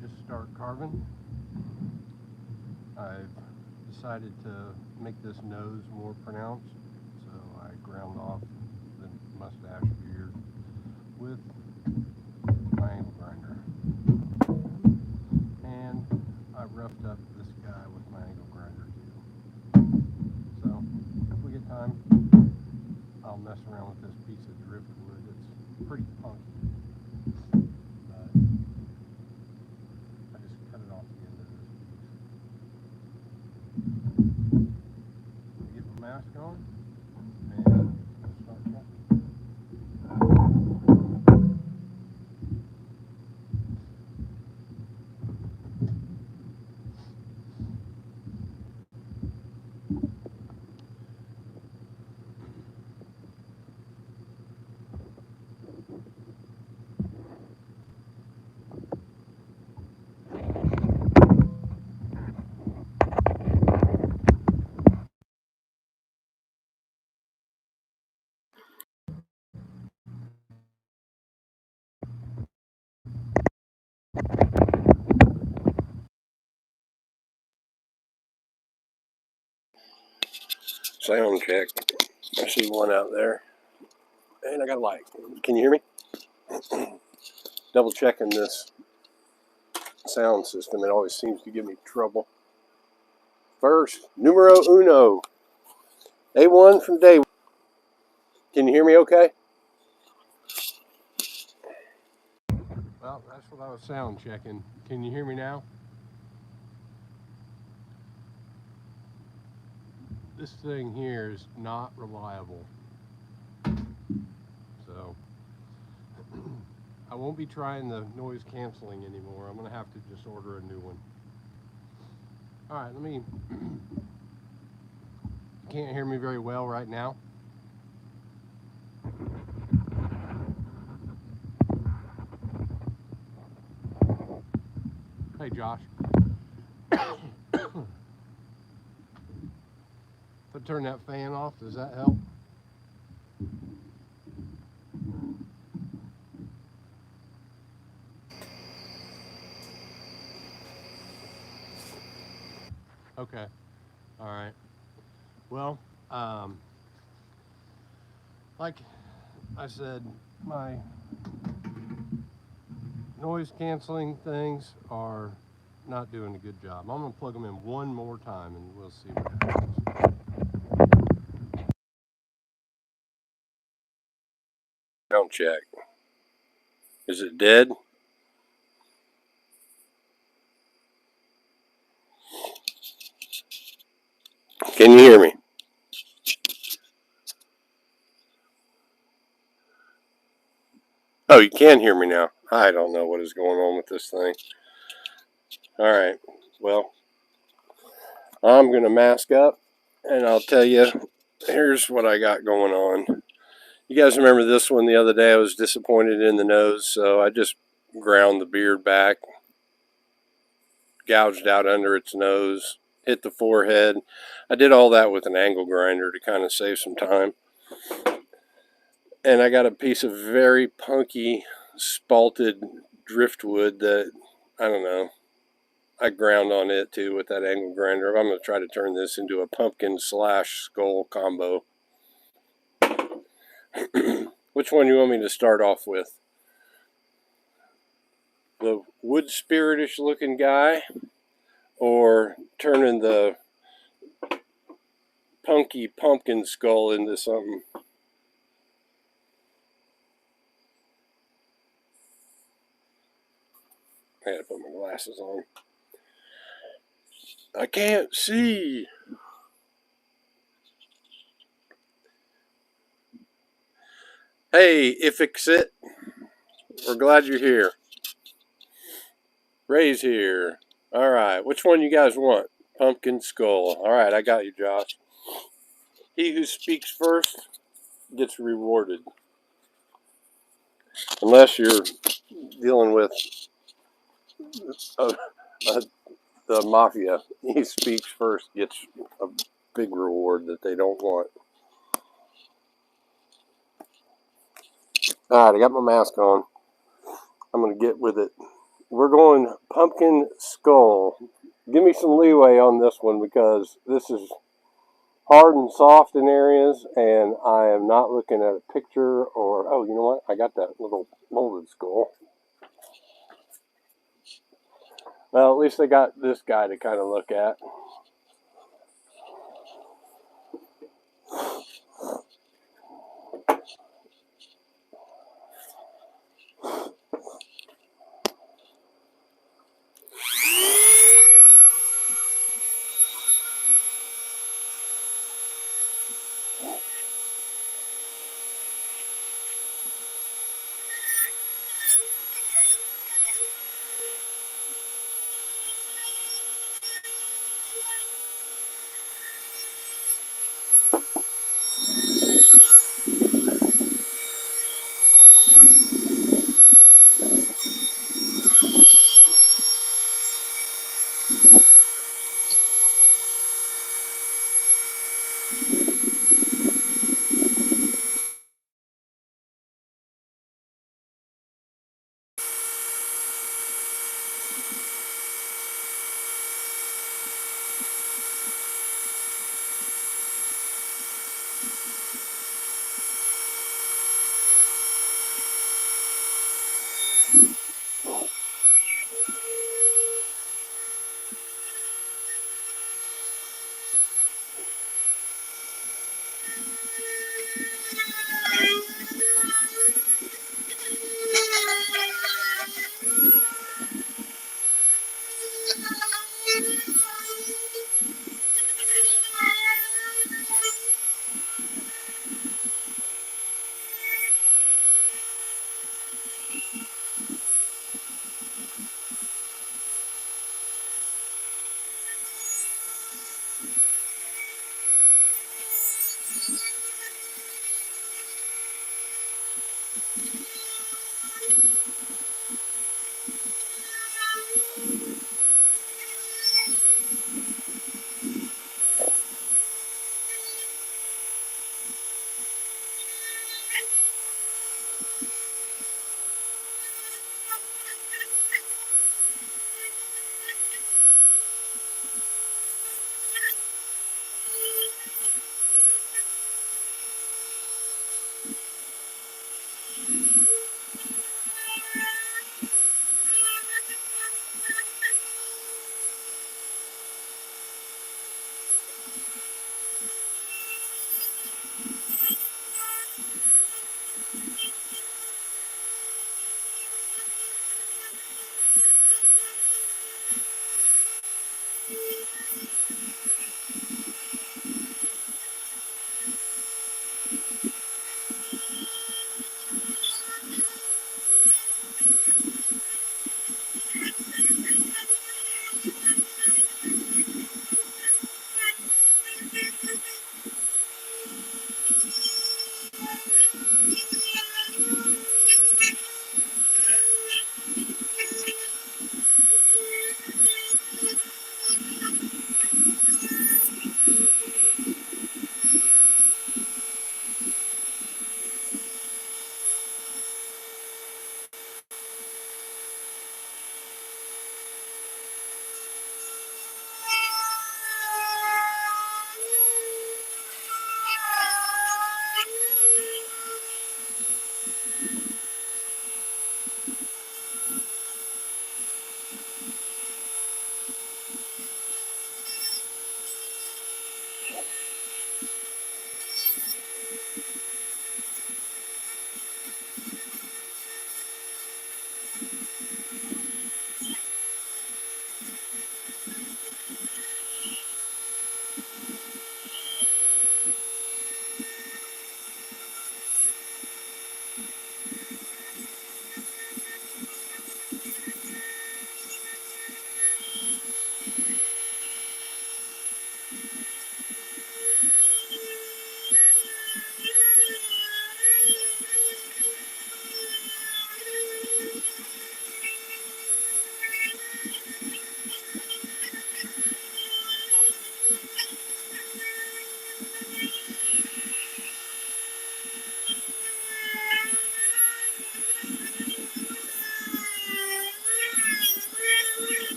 just start carving. I've decided to make this nose more pronounced, so I ground off the mustache beard with my angle grinder. And I roughed up this guy with my angle grinder too. So if we get time, I'll mess around with this piece of driftwood. It's pretty funky, but I just cut it off the end of this piece. Get my mask on and start cutting. Sound check. I see one out there. And I got a light. Can you hear me? Double checking this sound system. It always seems to give me trouble. First, numero uno. A1 from day one. Can you hear me okay? Well, that's what I was sound checking. Can you hear me now? This thing here is not reliable. So I won't be trying the noise canceling anymore. I'm going to have to just order a new one. All right, you can't hear me very well right now. Hey, Josh. If I turn that fan off, does that help? Okay. All right. Well, like I said, my noise canceling things are not doing a good job. I'm going to plug them in one more time and we'll see what happens. Sound check. Is it dead? Can you hear me? Oh, you can hear me now. I don't know what is going on with this thing. All right. Well, I'm going to mask up and I'll tell you, here's what I got going on. You guys remember this one the other day? I was disappointed in the nose, so I just ground the beard back, gouged out under its nose, hit the forehead. I did all that with an angle grinder to kind of save some time. And I got a piece of very punky spalted driftwood that, I don't know, I ground on it too with that angle grinder. I'm going to try to turn this into a pumpkin / skull combo. Which one you want me to start off with? The wood spiritish looking guy, or turning the punky pumpkin skull into something? I gotta put my glasses on. I can't see. Hey, Ifixit, we're glad you're here. Ray's here. All right, which one you guys want? Pumpkin skull. All right, I got you, Josh. He who speaks first gets rewarded. Unless you're dealing with the mafia. He speaks first gets a big reward that they don't want. All right, I got my mask on. I'm going to get with it we're going pumpkin skull. Give me some leeway on this one because this is hard and soft in areas, and I am not looking at a picture or, oh, you know what? I got that little molded skull. Well, at least I got this guy to kind of look at.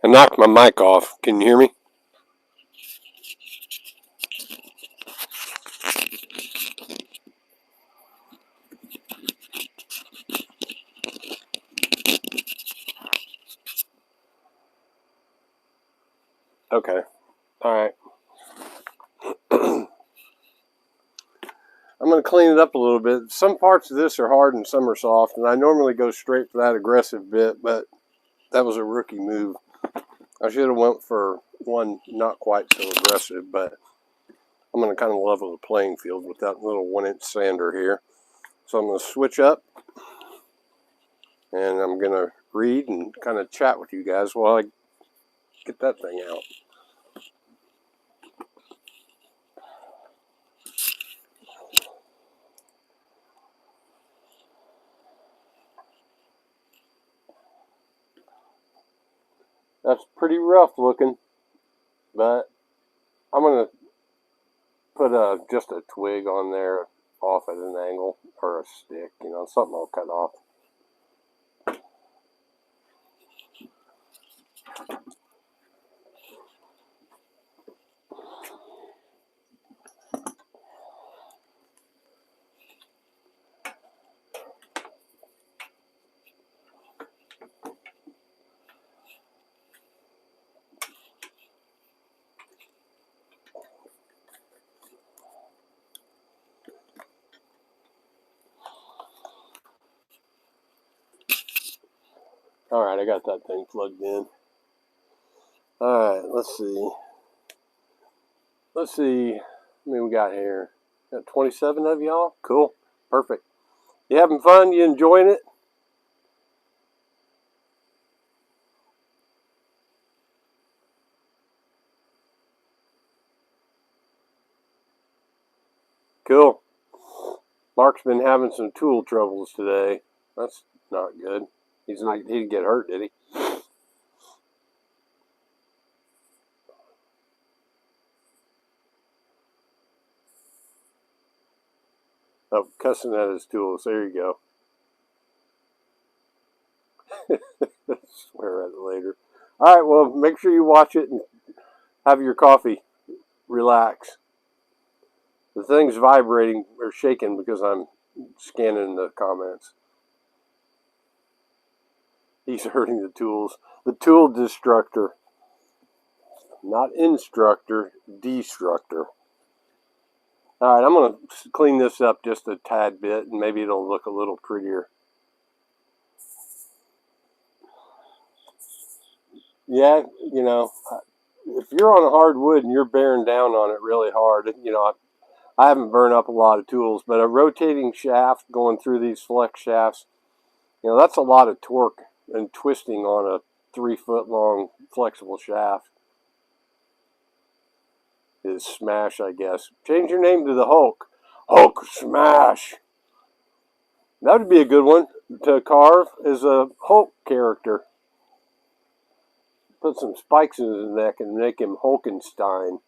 I knocked my mic off. Can you hear me? Okay. All right. I'm going to clean it up a little bit. Some parts of this are hard and some are soft, and I normally go straight for that aggressive bit, but that was a rookie move. I should have went for one not quite so aggressive, but I'm going to kind of level the playing field with that little 1-inch sander here. So I'm going to switch up, and I'm going to read and kind of chat with you guys while I get that thing out. That's pretty rough looking, but I'm going to put just a twig on there off at an angle, or a stick, you know, something I'll cut off. Alright, I got that thing plugged in. Alright, let's see. Let's see. How many we got here? Got 27 of y'all? Cool. Perfect. You having fun? You enjoying it? Cool. Mark's been having some tool troubles today. That's not good. He didn't get hurt, did he? Oh, cussing at his tools. There you go. Swear at it later. Alright, well, make sure you watch it and have your coffee. Relax. The thing's vibrating or shaking because I'm scanning the comments. He's hurting the tools. The tool destructor. Not instructor, destructor. Alright, I'm going to clean this up just a tad bit and maybe it'll look a little prettier. Yeah, you know, if you're on a hardwood and you're bearing down on it really hard, you know, I haven't burned up a lot of tools, but a rotating shaft going through these flex shafts, you know, that's a lot of torque and twisting on a 3-foot long flexible shaft. Is Smash, I guess. Change your name to the Hulk. Hulk Smash. That would be a good one to carve as a Hulk character. Put some spikes in his neck and make him Hulkenstein.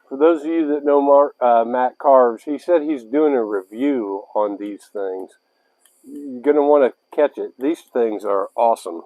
For those of you that know Matt Carves, he said he's doing a review on these things. You're going to want to catch it. These things are awesome.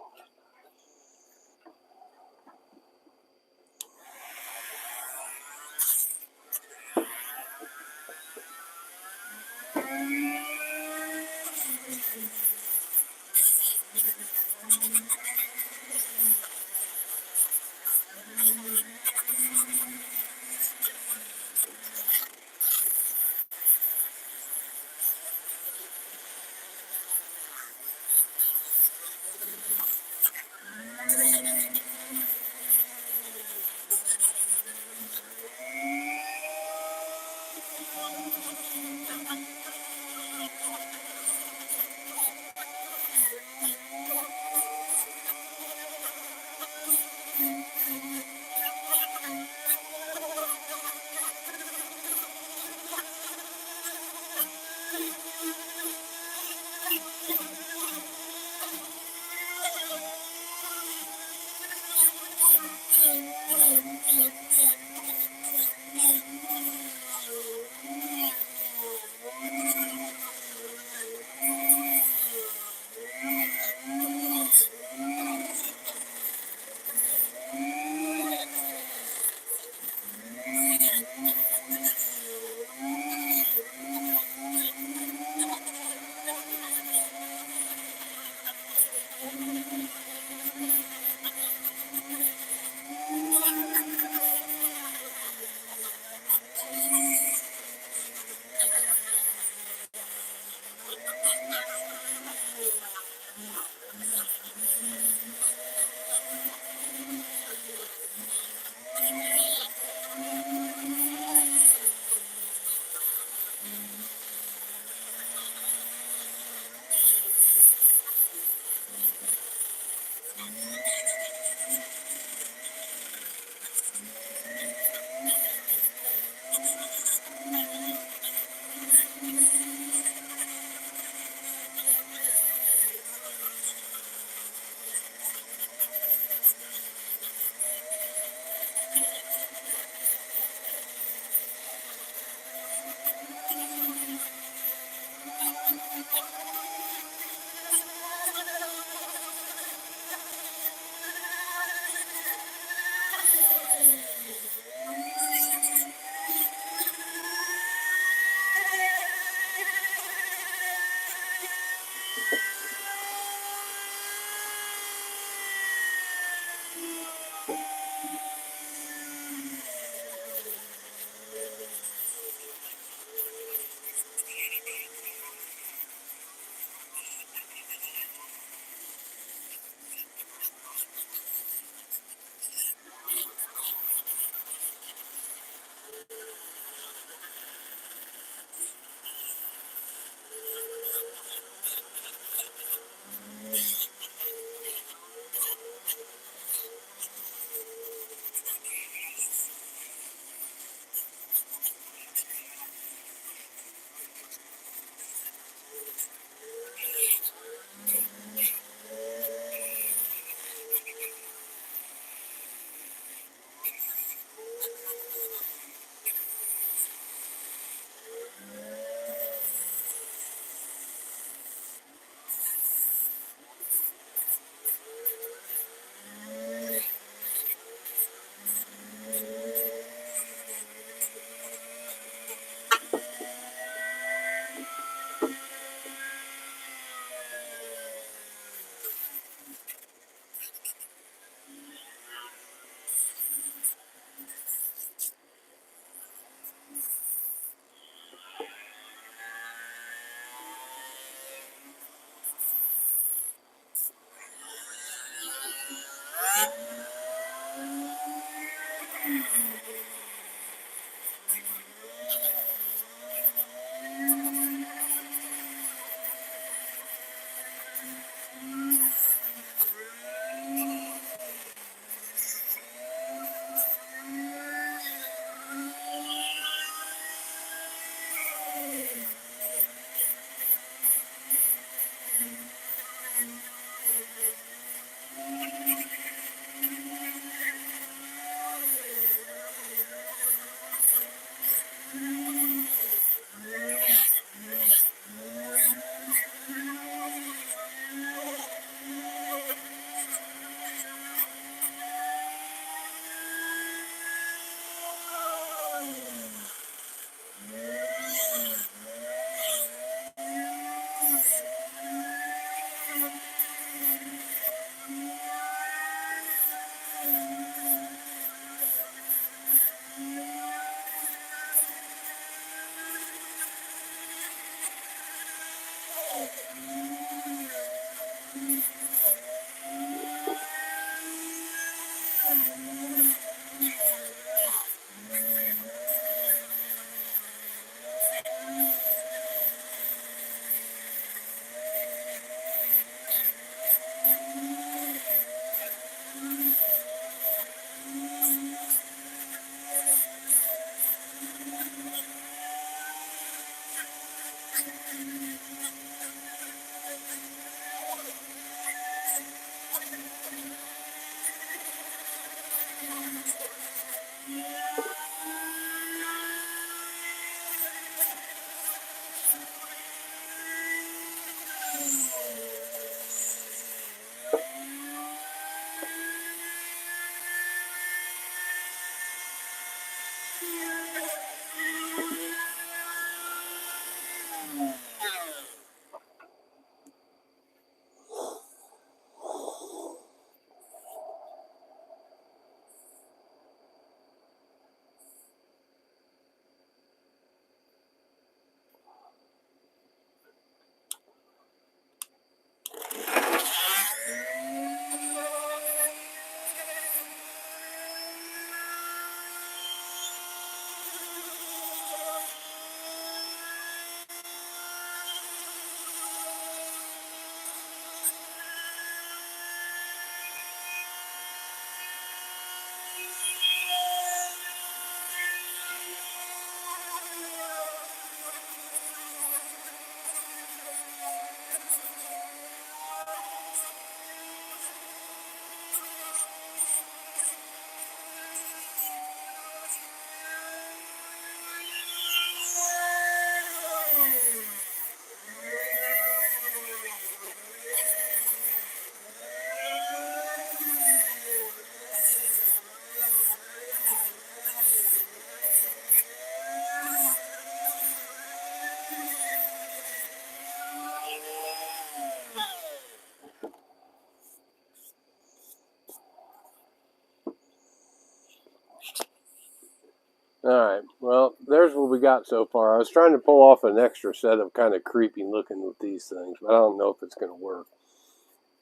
we got so far. I was trying to pull off an extra set of kind of creepy looking with these things, but I don't know if it's going to work.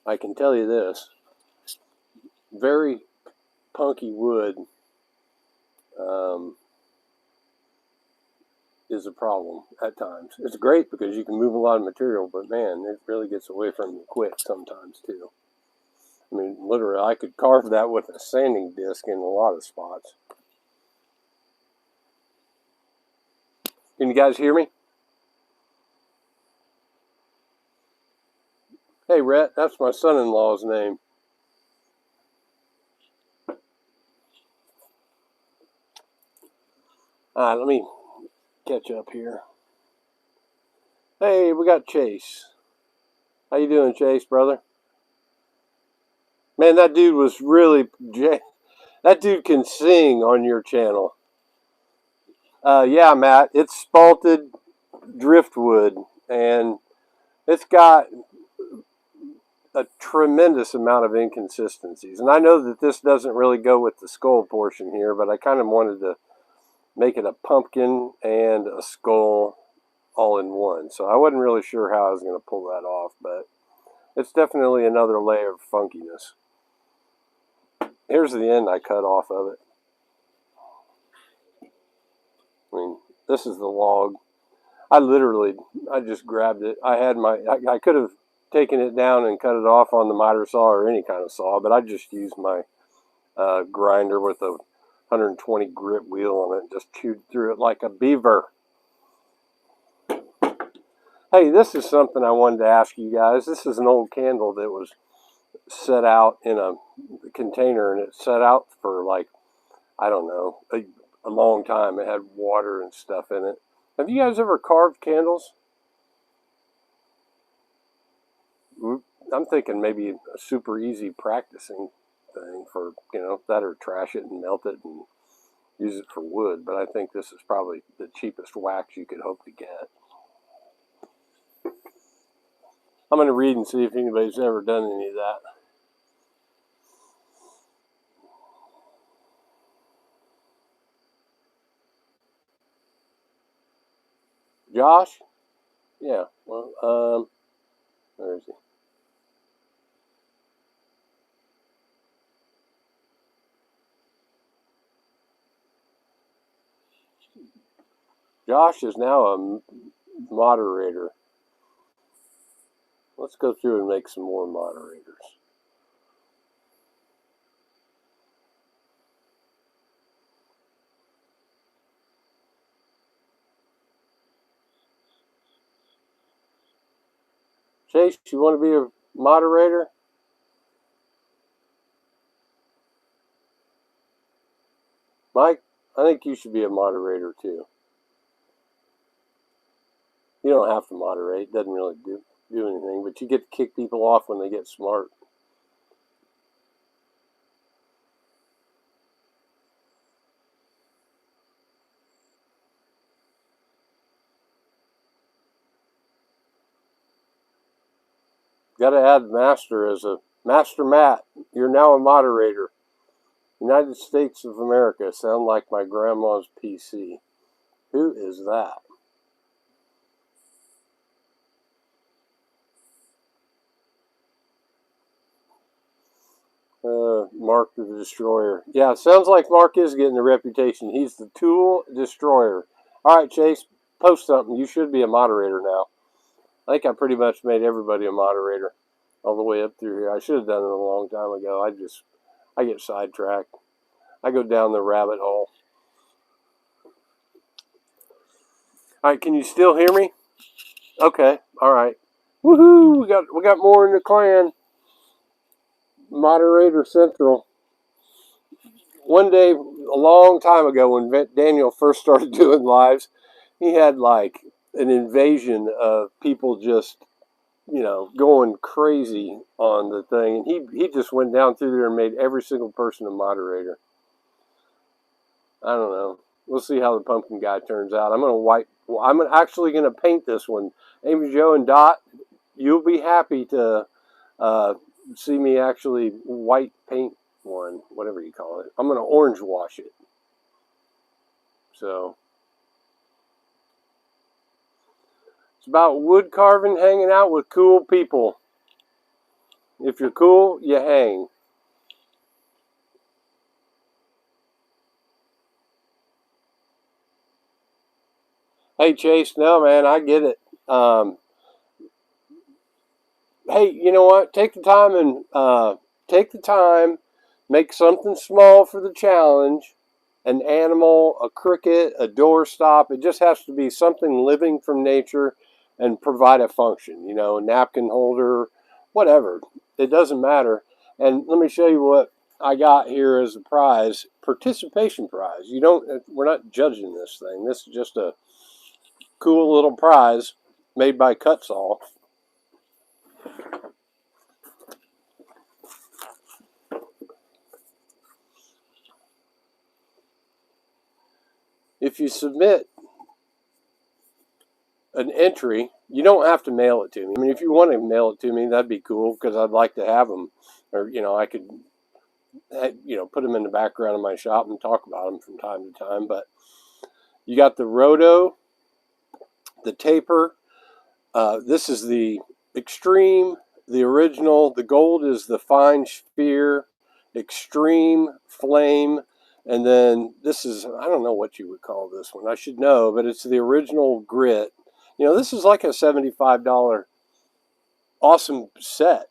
I can tell you this. Very punky wood is a problem at times. It's great because you can move a lot of material, but man, it really gets away from you quick sometimes too. I mean, literally, I could carve that with a sanding disc in a lot of spots. Can you guys hear me? Hey, Rhett, that's my son-in-law's name. All right, let me catch up here. Hey, we got Chase. How you doing, Chase, brother? Man, that dude was really... That dude can sing on your channel. Yeah, Matt, it's spalted driftwood, and it's got a tremendous amount of inconsistencies. And I know that this doesn't really go with the skull portion here, but I kind of wanted to make it a pumpkin and a skull all in one. So I wasn't really sure how I was going to pull that off, but it's definitely another layer of funkiness. Here's the end I cut off of it. I mean, this is the log. I just grabbed it. I could have taken it down and cut it off on the miter saw or any kind of saw, but I just used my grinder with a 120 grit wheel on it and just chewed through it like a beaver. Hey, this is something I wanted to ask you guys. This is an old candle that was set out in a container, and it set out for like, I don't know, a long time. It had water and stuff in it. Have you guys ever carved candles? I'm thinking maybe a super easy practicing thing for, you know, that, or trash it and melt it and use it for wood. But I think this is probably the cheapest wax you could hope to get. I'm going to read and see if anybody's ever done any of that. Josh? Yeah, well, where is he? Josh is now a moderator. Let's go through and make some more moderators. Chase, you want to be a moderator? Mike, I think you should be a moderator too. You don't have to moderate. It doesn't really do anything, but you get to kick people off when they get smart. Got to add master as a Master Matt. You're now a moderator. United States of America. Sound like my grandma's PC. Who is that? Mark the Destroyer. Yeah, sounds like Mark is getting a reputation. He's the tool destroyer. All right, Chase, post something. You should be a moderator now. I think I pretty much made everybody a moderator all the way up through here. I should have done it a long time ago. I get sidetracked. I go down the rabbit hole. All right, can you still hear me? Okay, all right. Woohoo! We got more in the clan. Moderator Central. One day, a long time ago, when Daniel first started doing lives, he had like an invasion of people just, you know, going crazy on the thing. And he just went down through there and made every single person a moderator. I don't know. We'll see how the pumpkin guy turns out. I'm actually gonna paint this one. Amy Jo and Dot, you'll be happy to see me actually white paint one, whatever you call it. I'm gonna orange wash it. So It's about wood carving, hanging out with cool people. If you're cool, you hang. Hey, Chase, no, man, I get it. Hey, you know what? Take the time and make something small for the challenge. An animal, a cricket, a doorstop. It just has to be something living from nature and provide a function. You know, a napkin holder, whatever. It doesn't matter. And let me show you what I got here as a prize, participation prize. You don't. We're not judging this thing. This is just a cool little prize made by Cutsaw. If you submit an entry, you don't have to mail it to me. I mean, if you want to mail it to me, that'd be cool because I'd like to have them, or I could, put them in the background of my shop and talk about them from time to time. But you got the roto, the taper. This is the extreme, the original. The gold is the fine sphere, extreme flame. And then this is, I don't know what you would call this one. I should know, but it's the original grit. This is like a $75 awesome set.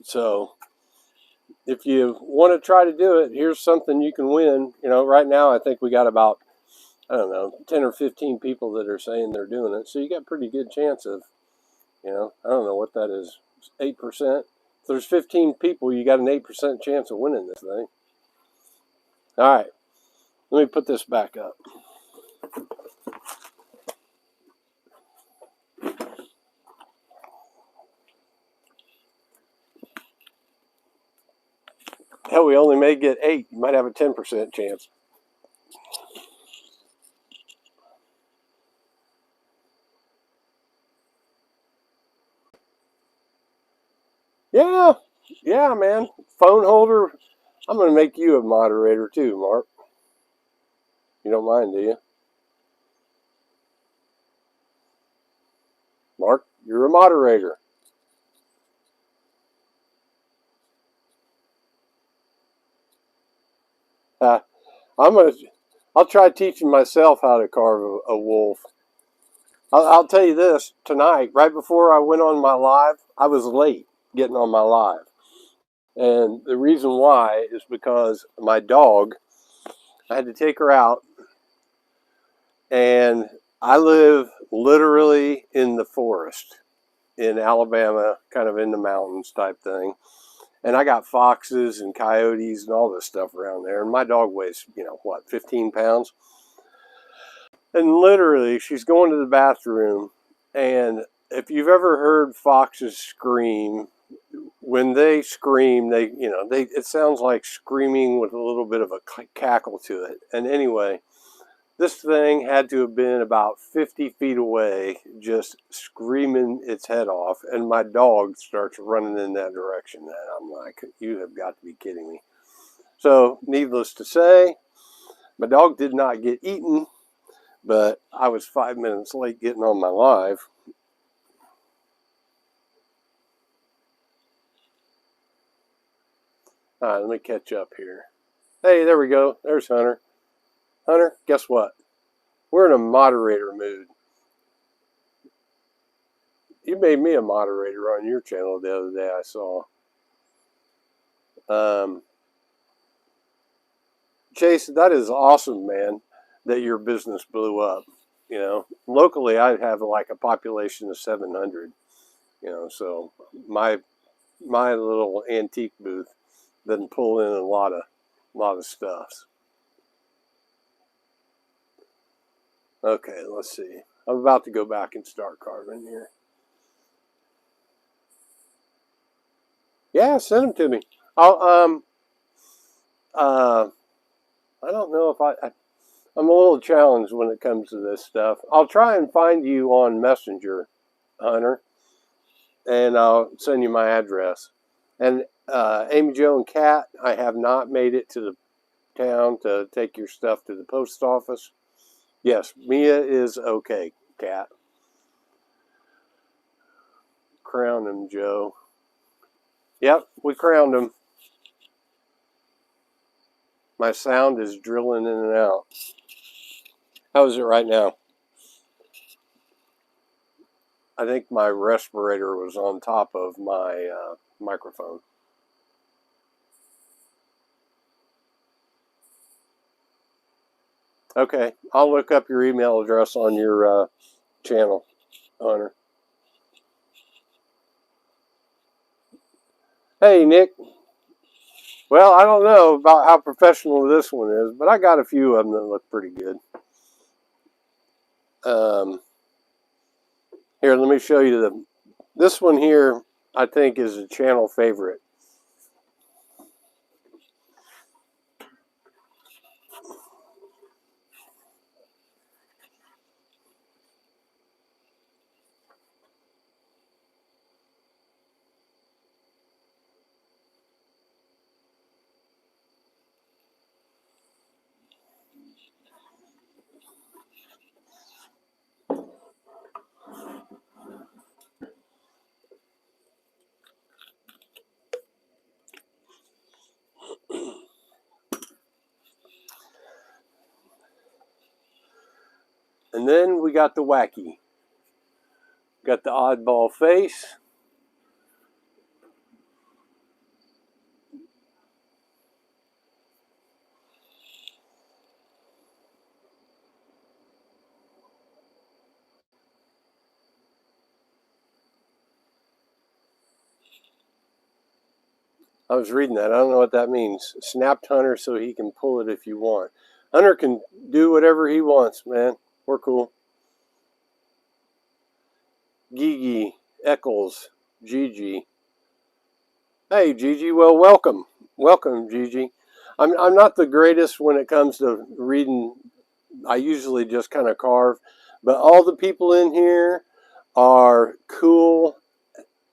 So if you want to try to do it, here's something you can win. Right now I think we got about, I don't know, 10 or 15 people that are saying they're doing it. So you got a pretty good chance of, I don't know what that is, 8%. If there's 15 people, you got an 8% chance of winning this thing. All right, let me put this back up. Hell, we only may get 8. You might have a 10% chance. Yeah, man. Phone holder. I'm going to make you a moderator too, Mark. You don't mind, do you? Mark, you're a moderator. I'll try teaching myself how to carve a wolf. I'll tell you this, tonight, right before I went on my live, I was late getting on my live. And the reason why is because my dog, I had to take her out, and I live literally in the forest in Alabama, kind of in the mountains type thing. And I got foxes and coyotes and all this stuff around there. And my dog weighs, 15 pounds? And literally, she's going to the bathroom. And if you've ever heard foxes scream, when they scream, it sounds like screaming with a little bit of a cackle to it. And anyway, this thing had to have been about 50 feet away, just screaming its head off. And my dog starts running in that direction. And I'm like, you have got to be kidding me. So, needless to say, my dog did not get eaten, but I was 5 minutes late getting on my live. All right, let me catch up here. Hey, there we go. There's Hunter. Hunter, guess what? We're in a moderator mood. You made me a moderator on your channel the other day, I saw. Chase, that is awesome, man, that your business blew up. Locally I have like a population of 700. So my little antique booth doesn't pull in a lot of stuff. Okay, let's see. I'm about to go back and start carving here. Yeah, send them to me. I'll I don't know if I'm a little challenged when it comes to this stuff. I'll try and find you on Messenger, Hunter, and I'll send you my address. And Amy Jo and Kat, I have not made it to the town to take your stuff to the post office. Yes, Mia is okay, Kat. Crown him, Joe. Yep, we crowned him. My sound is drilling in and out. How is it right now? I think my respirator was on top of my microphone. Okay, I'll look up your email address on your channel, Hunter. Hey, Nick. Well, I don't know about how professional this one is, but I got a few of them that look pretty good. Here, let me show you this one here, I think is a channel favorite. And then we got the wacky. Got the oddball face. I was reading that. I don't know what that means. Snapped Hunter so he can pull it if you want. Hunter can do whatever he wants, man. We're cool. Gigi, Eccles, Gigi. Hey, Gigi. Well, welcome. Welcome, Gigi. I'm not the greatest when it comes to reading. I usually just kind of carve. But all the people in here are cool.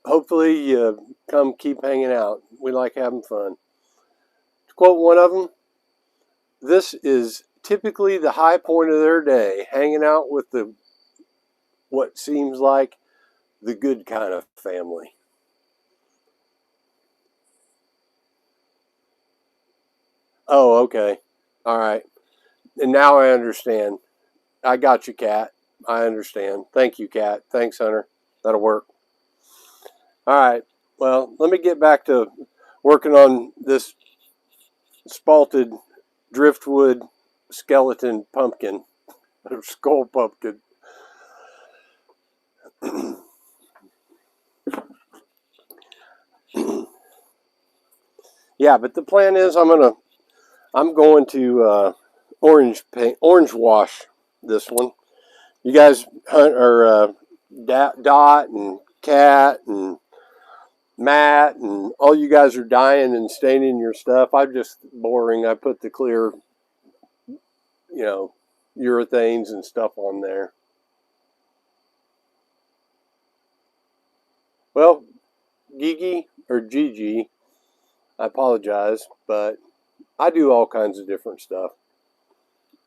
Hopefully you come keep hanging out. We like having fun. To quote one of them, this is typically the high point of their day, hanging out with the what seems like the good kind of family. Oh, okay. All right. And now I understand. I got you, Kat. I understand. Thank you, Kat. Thanks, Hunter. That'll work. All right. Well, let me get back to working on this spalted driftwood skeleton pumpkin, or skull pumpkin. Yeah, but the plan is I'm going to orange wash this one. You guys are Dot and Cat and Matt and all you guys are dying and staining your stuff. I'm just boring. I put the clear, urethanes and stuff on there. Well, Gigi or Gigi, I apologize, but I do all kinds of different stuff.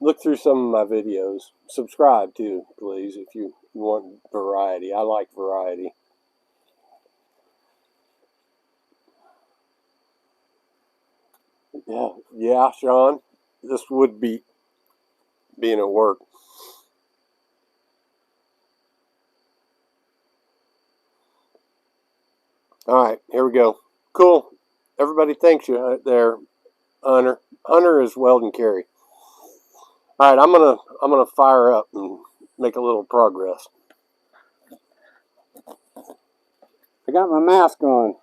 Look through some of my videos. Subscribe too, please, if you want variety. I like variety. Yeah, Sean, this would be being at work. All right, here we go. Cool. Everybody thanks you there, Hunter. Hunter is Weldon Carey. All right, I'm gonna fire up and make a little progress. I got my mask on.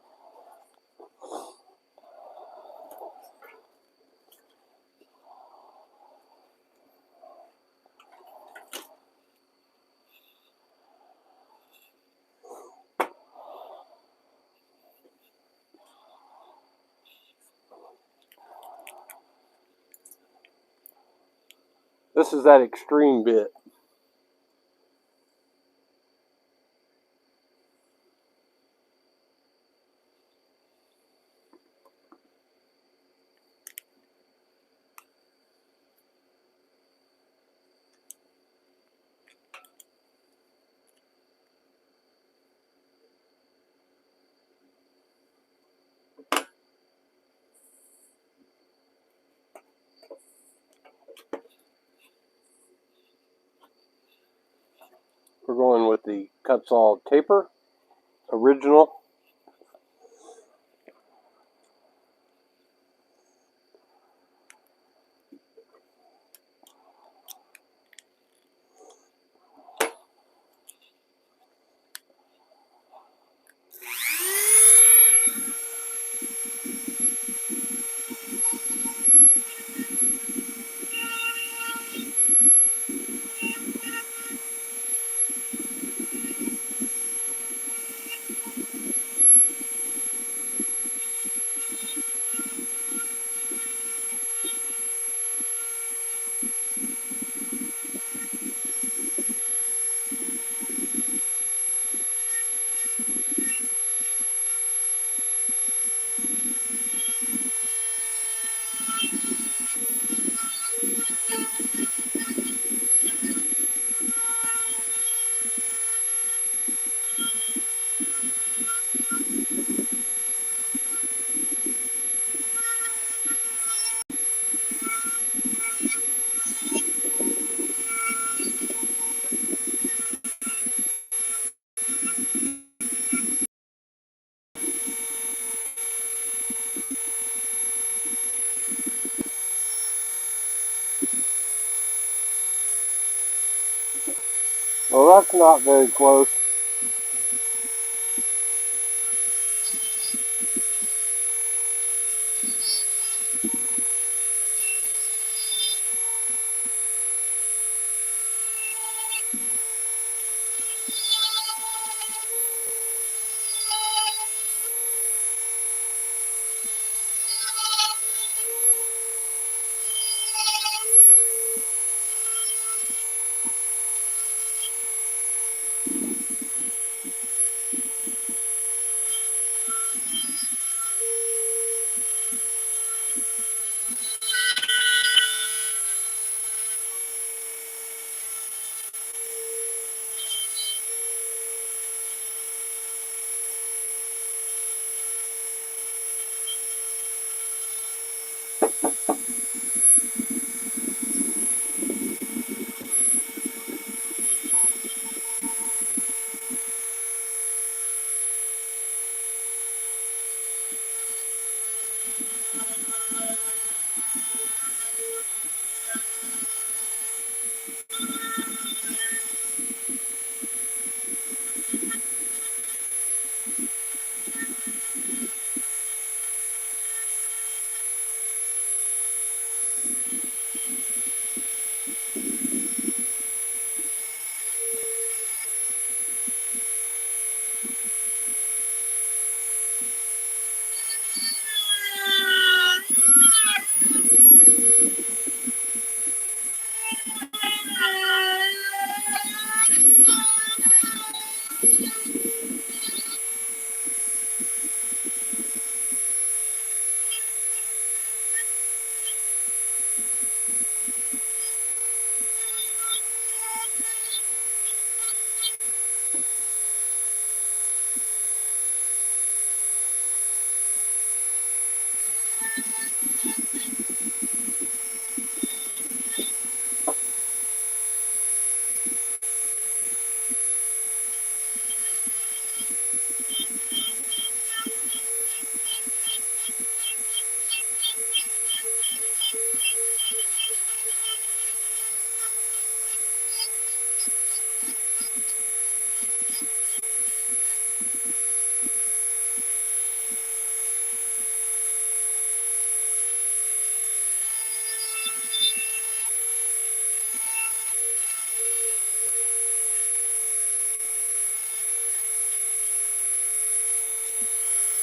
This is that extreme bit. We're going with the Kutzall taper, original. Well, that's not very close.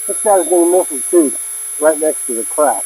This guy's going to miss his tooth right next to the crack.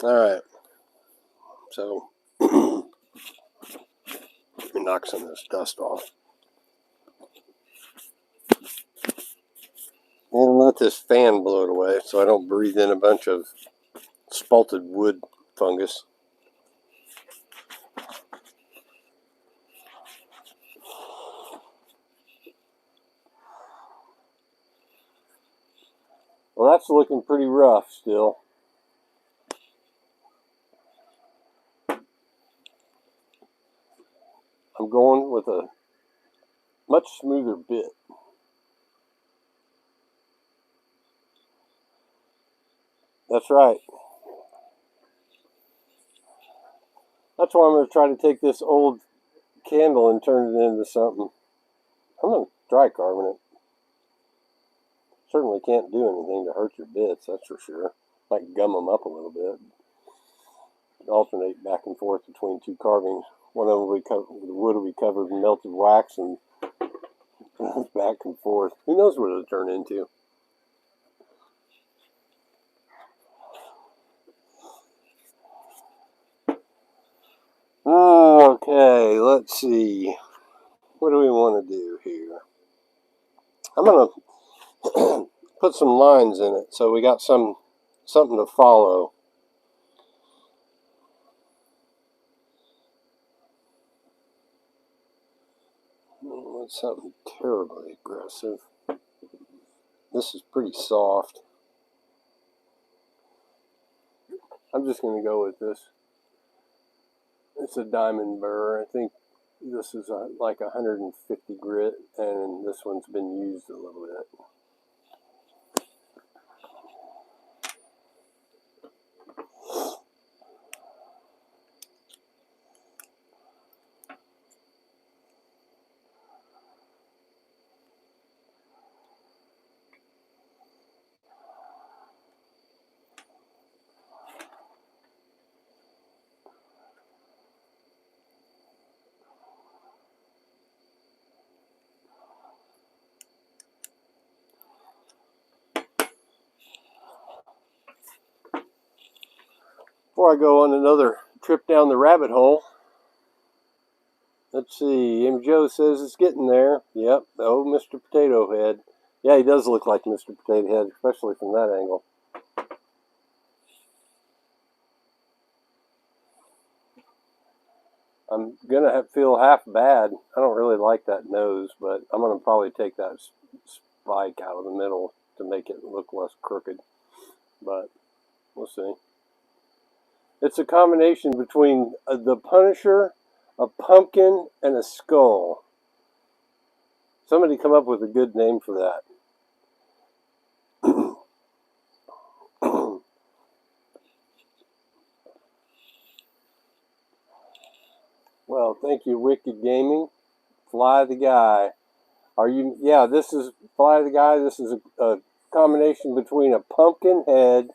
Alright, so let me knock some of this dust off. And let this fan blow it away so I don't breathe in a bunch of spalted wood fungus. Well, that's looking pretty rough still. I'm going with a much smoother bit. That's right. That's why I'm going to try to take this old candle and turn it into something. I'm going to dry carbon it. Certainly can't do anything to hurt your bits, that's for sure. Might gum them up a little bit. Alternate back and forth between two carvings. One of them will be covered, the wood will be covered in melted wax, and back and forth. Who knows what it'll turn into? Okay, let's see. What do we want to do here? I'm going to put some lines in it so we got something to follow. Not something terribly aggressive. This is pretty soft. I'm just going to go with this. It's a diamond burr. I think this is like 150 grit, and this one's been used a little bit. Before I go on another trip down the rabbit hole, let's see. M. Joe says it's getting there. Yep. Oh, Mr. Potato Head. Yeah, he does look like Mr. Potato Head, especially from that angle. I'm going to feel half bad. I don't really like that nose, but I'm going to probably take that spike out of the middle to make it look less crooked. But we'll see. It's a combination between the Punisher, a pumpkin, and a skull. Somebody come up with a good name for that. Well, thank you, Wicked Gaming. Fly the Guy. Are you? Yeah, this is Fly the Guy. This is a combination between a pumpkin head,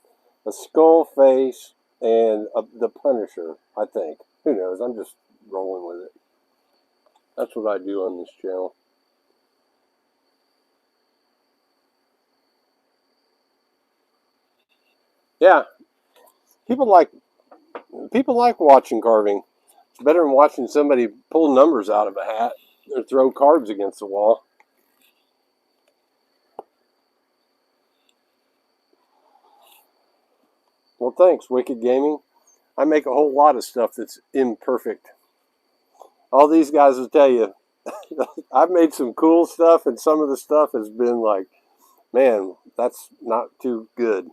a skull face, and the Punisher, I think. Who knows? I'm just rolling with it. That's what I do on this channel. Yeah, people like watching carving. It's better than watching somebody pull numbers out of a hat or throw cards against the wall. Well, thanks, Wicked Gaming. I make a whole lot of stuff that's imperfect. All these guys will tell you, I've made some cool stuff, and some of the stuff has been like, man, that's not too good.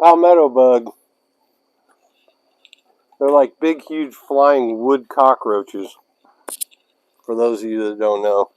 Palmetto bug. They're like big, huge flying wood cockroaches, for those of you that don't know.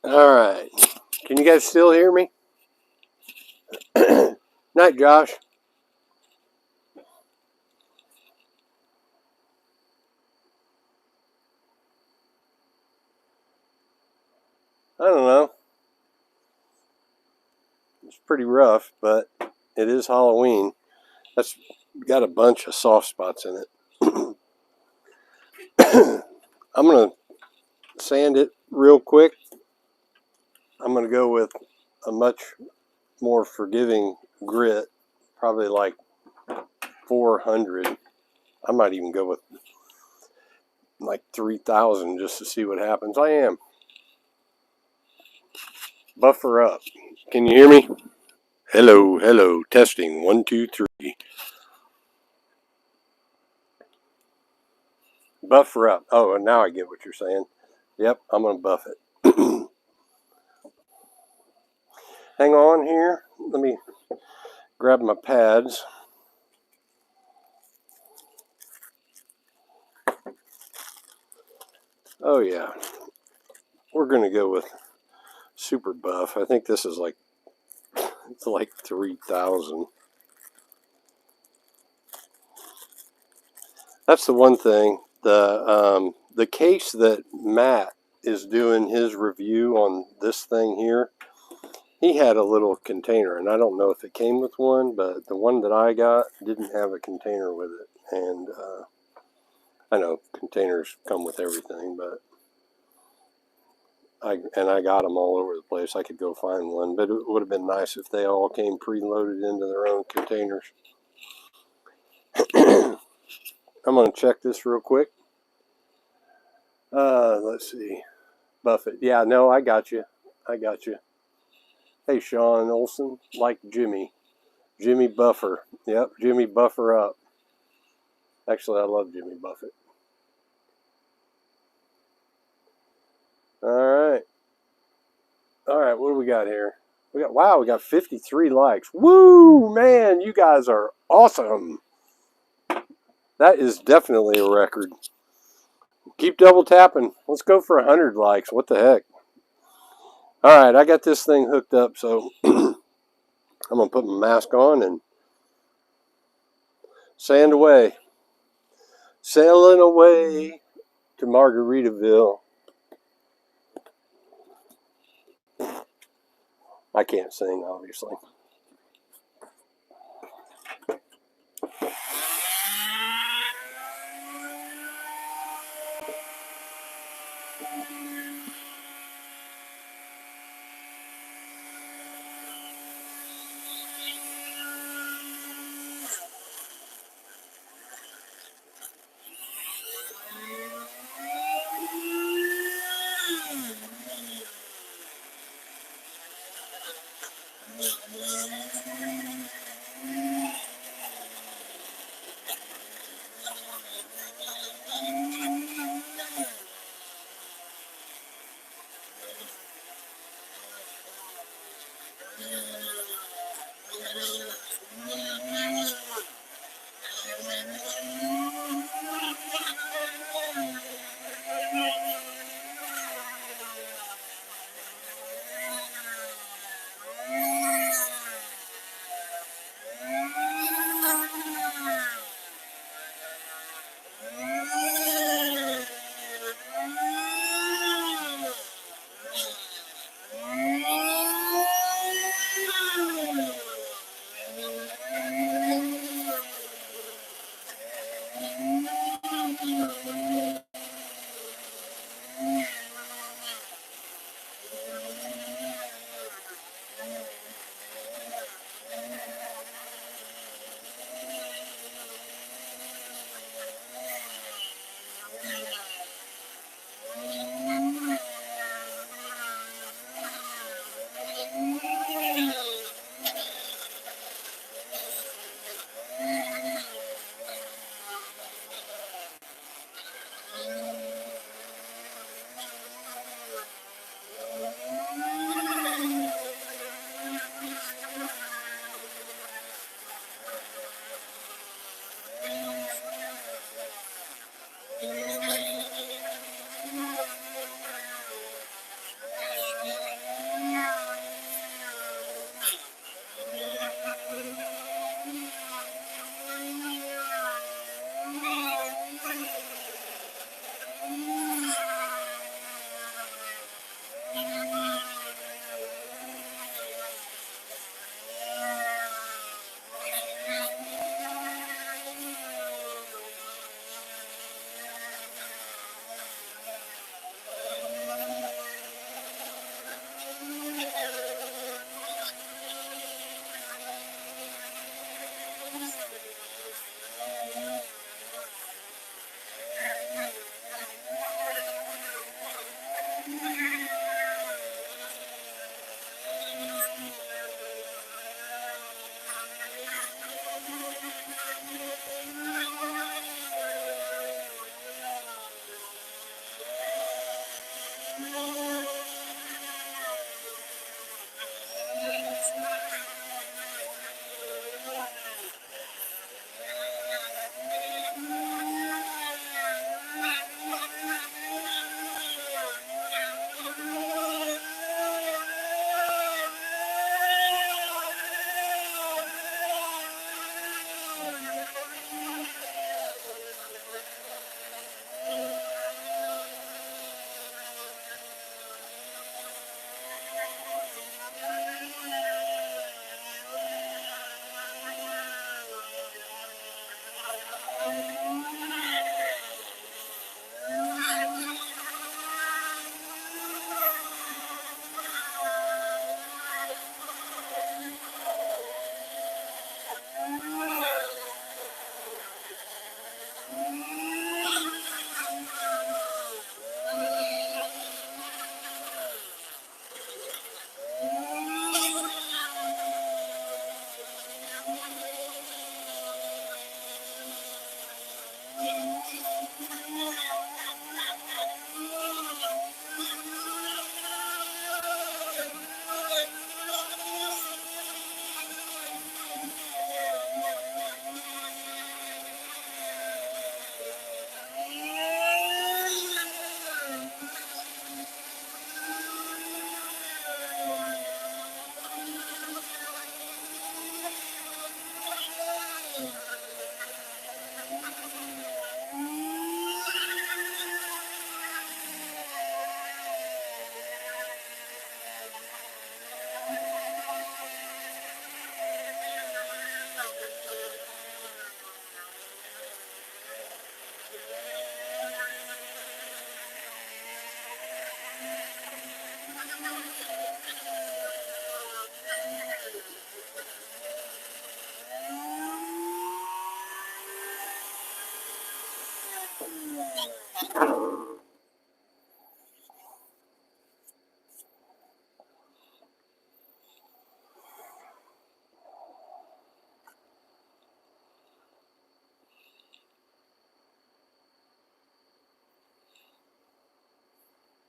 All right. Can you guys still hear me? Night, Josh. I don't know. It's pretty rough, but it is Halloween. That's got a bunch of soft spots in it. I'm going to sand it real quick. I'm going to go with a much more forgiving grit, probably like 400. I might even go with like 3,000 just to see what happens. I am. Buffer up. Can you hear me? Hello, hello. Testing. 1, 2, 3. Buffer up. Oh, and now I get what you're saying. Yep, I'm going to buff it. Hang on here. Let me grab my pads. Oh, yeah. We're going to go with super buff. I think this is like, it's like 3,000. That's the one thing. The case that Matt is doing his review on this thing here, he had a little container, and I don't know if it came with one, but the one that I got didn't have a container with it. And I know containers come with everything, but I got them all over the place. I could go find one, but it would have been nice if they all came preloaded into their own containers. I'm going to check this real quick. Let's see. Buffett. Yeah, no, I got you. I got you. Hey, Sean Olson, like Jimmy. Jimmy Buffer. Yep, Jimmy Buffer up. Actually, I love Jimmy Buffett. All right. All right, what do we got here? We got 53 likes. Woo, man, you guys are awesome. That is definitely a record. Keep double tapping. Let's go for 100 likes. What the heck? All right, I got this thing hooked up, so I'm going to put my mask on and sand away. Sailing away to Margaritaville. I can't sing, obviously.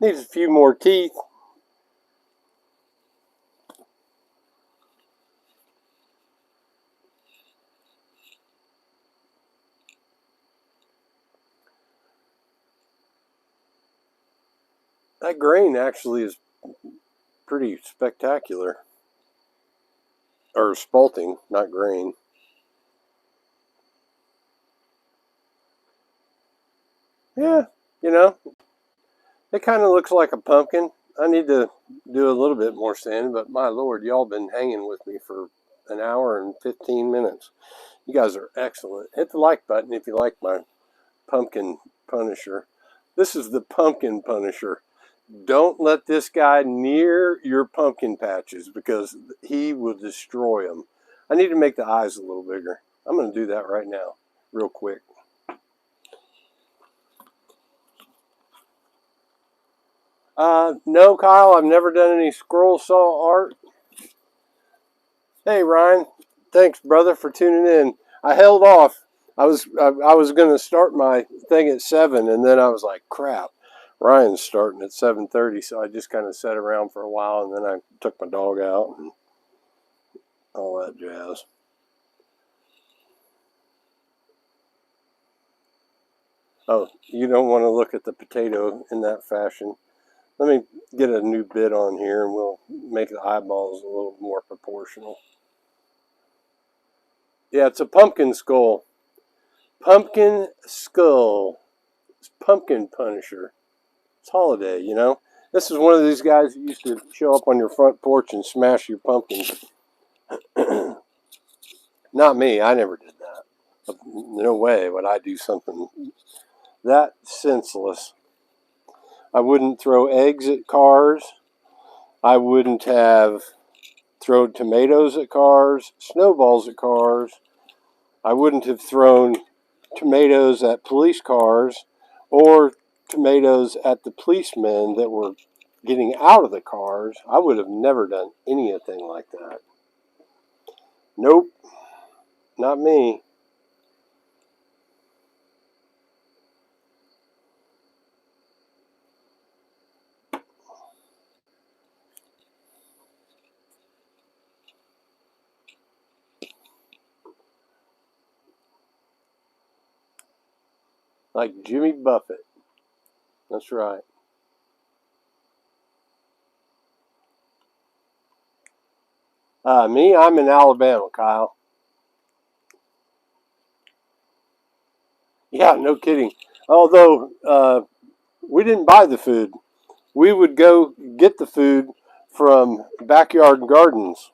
Needs a few more teeth. That grain actually is pretty spectacular. Or spalting, not grain. Yeah, you know, it kind of looks like a pumpkin. I need to do a little bit more sanding, but my lord, y'all been hanging with me for an hour and 15 minutes. You guys are excellent. Hit the like button if you like my pumpkin punisher. This is the pumpkin punisher. Don't let this guy near your pumpkin patches because he will destroy them. I need to make the eyes a little bigger. I'm going to do that right now, real quick. No, Kyle, I've never done any scroll saw art. Hey, Ryan. Thanks, brother, for tuning in. I held off. I was going to start my thing at 7, and then I was like, crap. Ryan's starting at 7:30, so I just kind of sat around for a while, and then I took my dog out and all that jazz. Oh, you don't want to look at the potato in that fashion. Let me get a new bit on here, and we'll make the eyeballs a little more proportional. Yeah, it's a pumpkin skull. Pumpkin skull. It's pumpkin punisher. It's holiday, you know. This is one of these guys that used to show up on your front porch and smash your pumpkins. Not me. I never did that. No way would I do something that senseless. I wouldn't throw eggs at cars. I wouldn't have thrown tomatoes at cars, snowballs at cars. I wouldn't have thrown tomatoes at police cars or tomatoes at the policemen that were getting out of the cars. I would have never done anything like that. Nope, not me. Like Jimmy Buffett. That's right. Me, I'm in Alabama, Kyle. Yeah, no kidding. Although we didn't buy the food, we would go get the food from backyard gardens.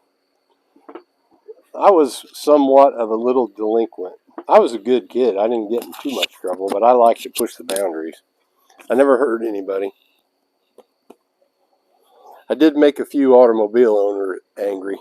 I was somewhat of a little delinquent. I was a good kid. I didn't get in too much trouble, but I liked to push the boundaries. I never hurt anybody. I did make a few automobile owners angry.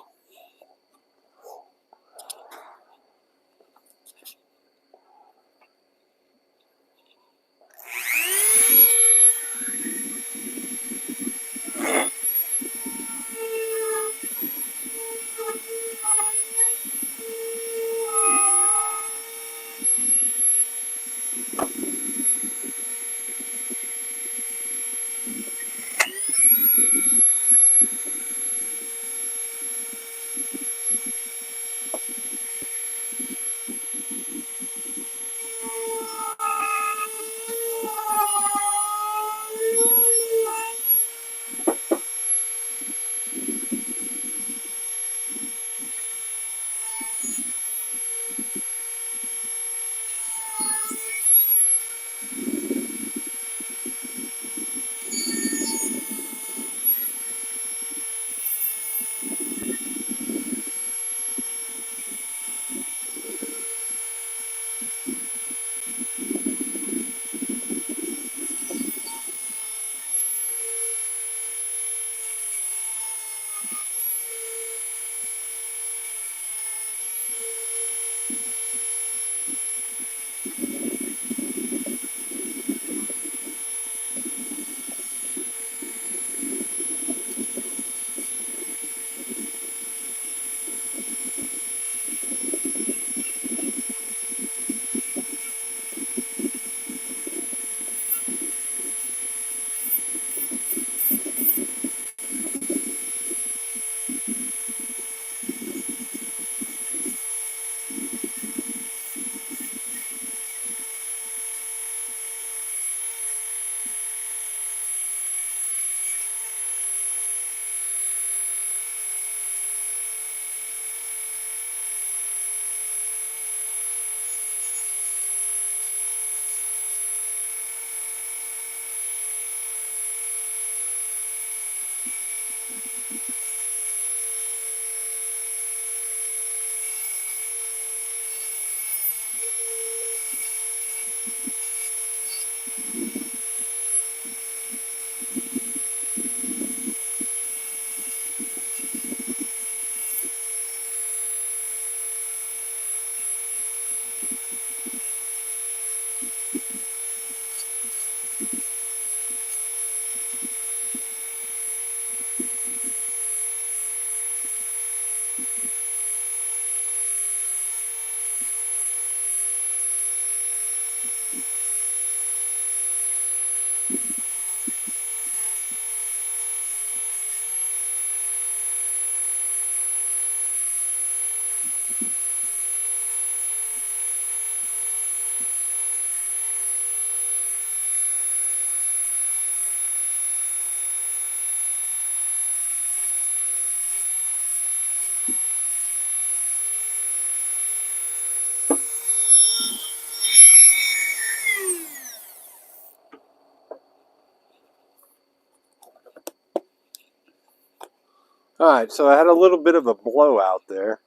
Alright, so I had a little bit of a blowout there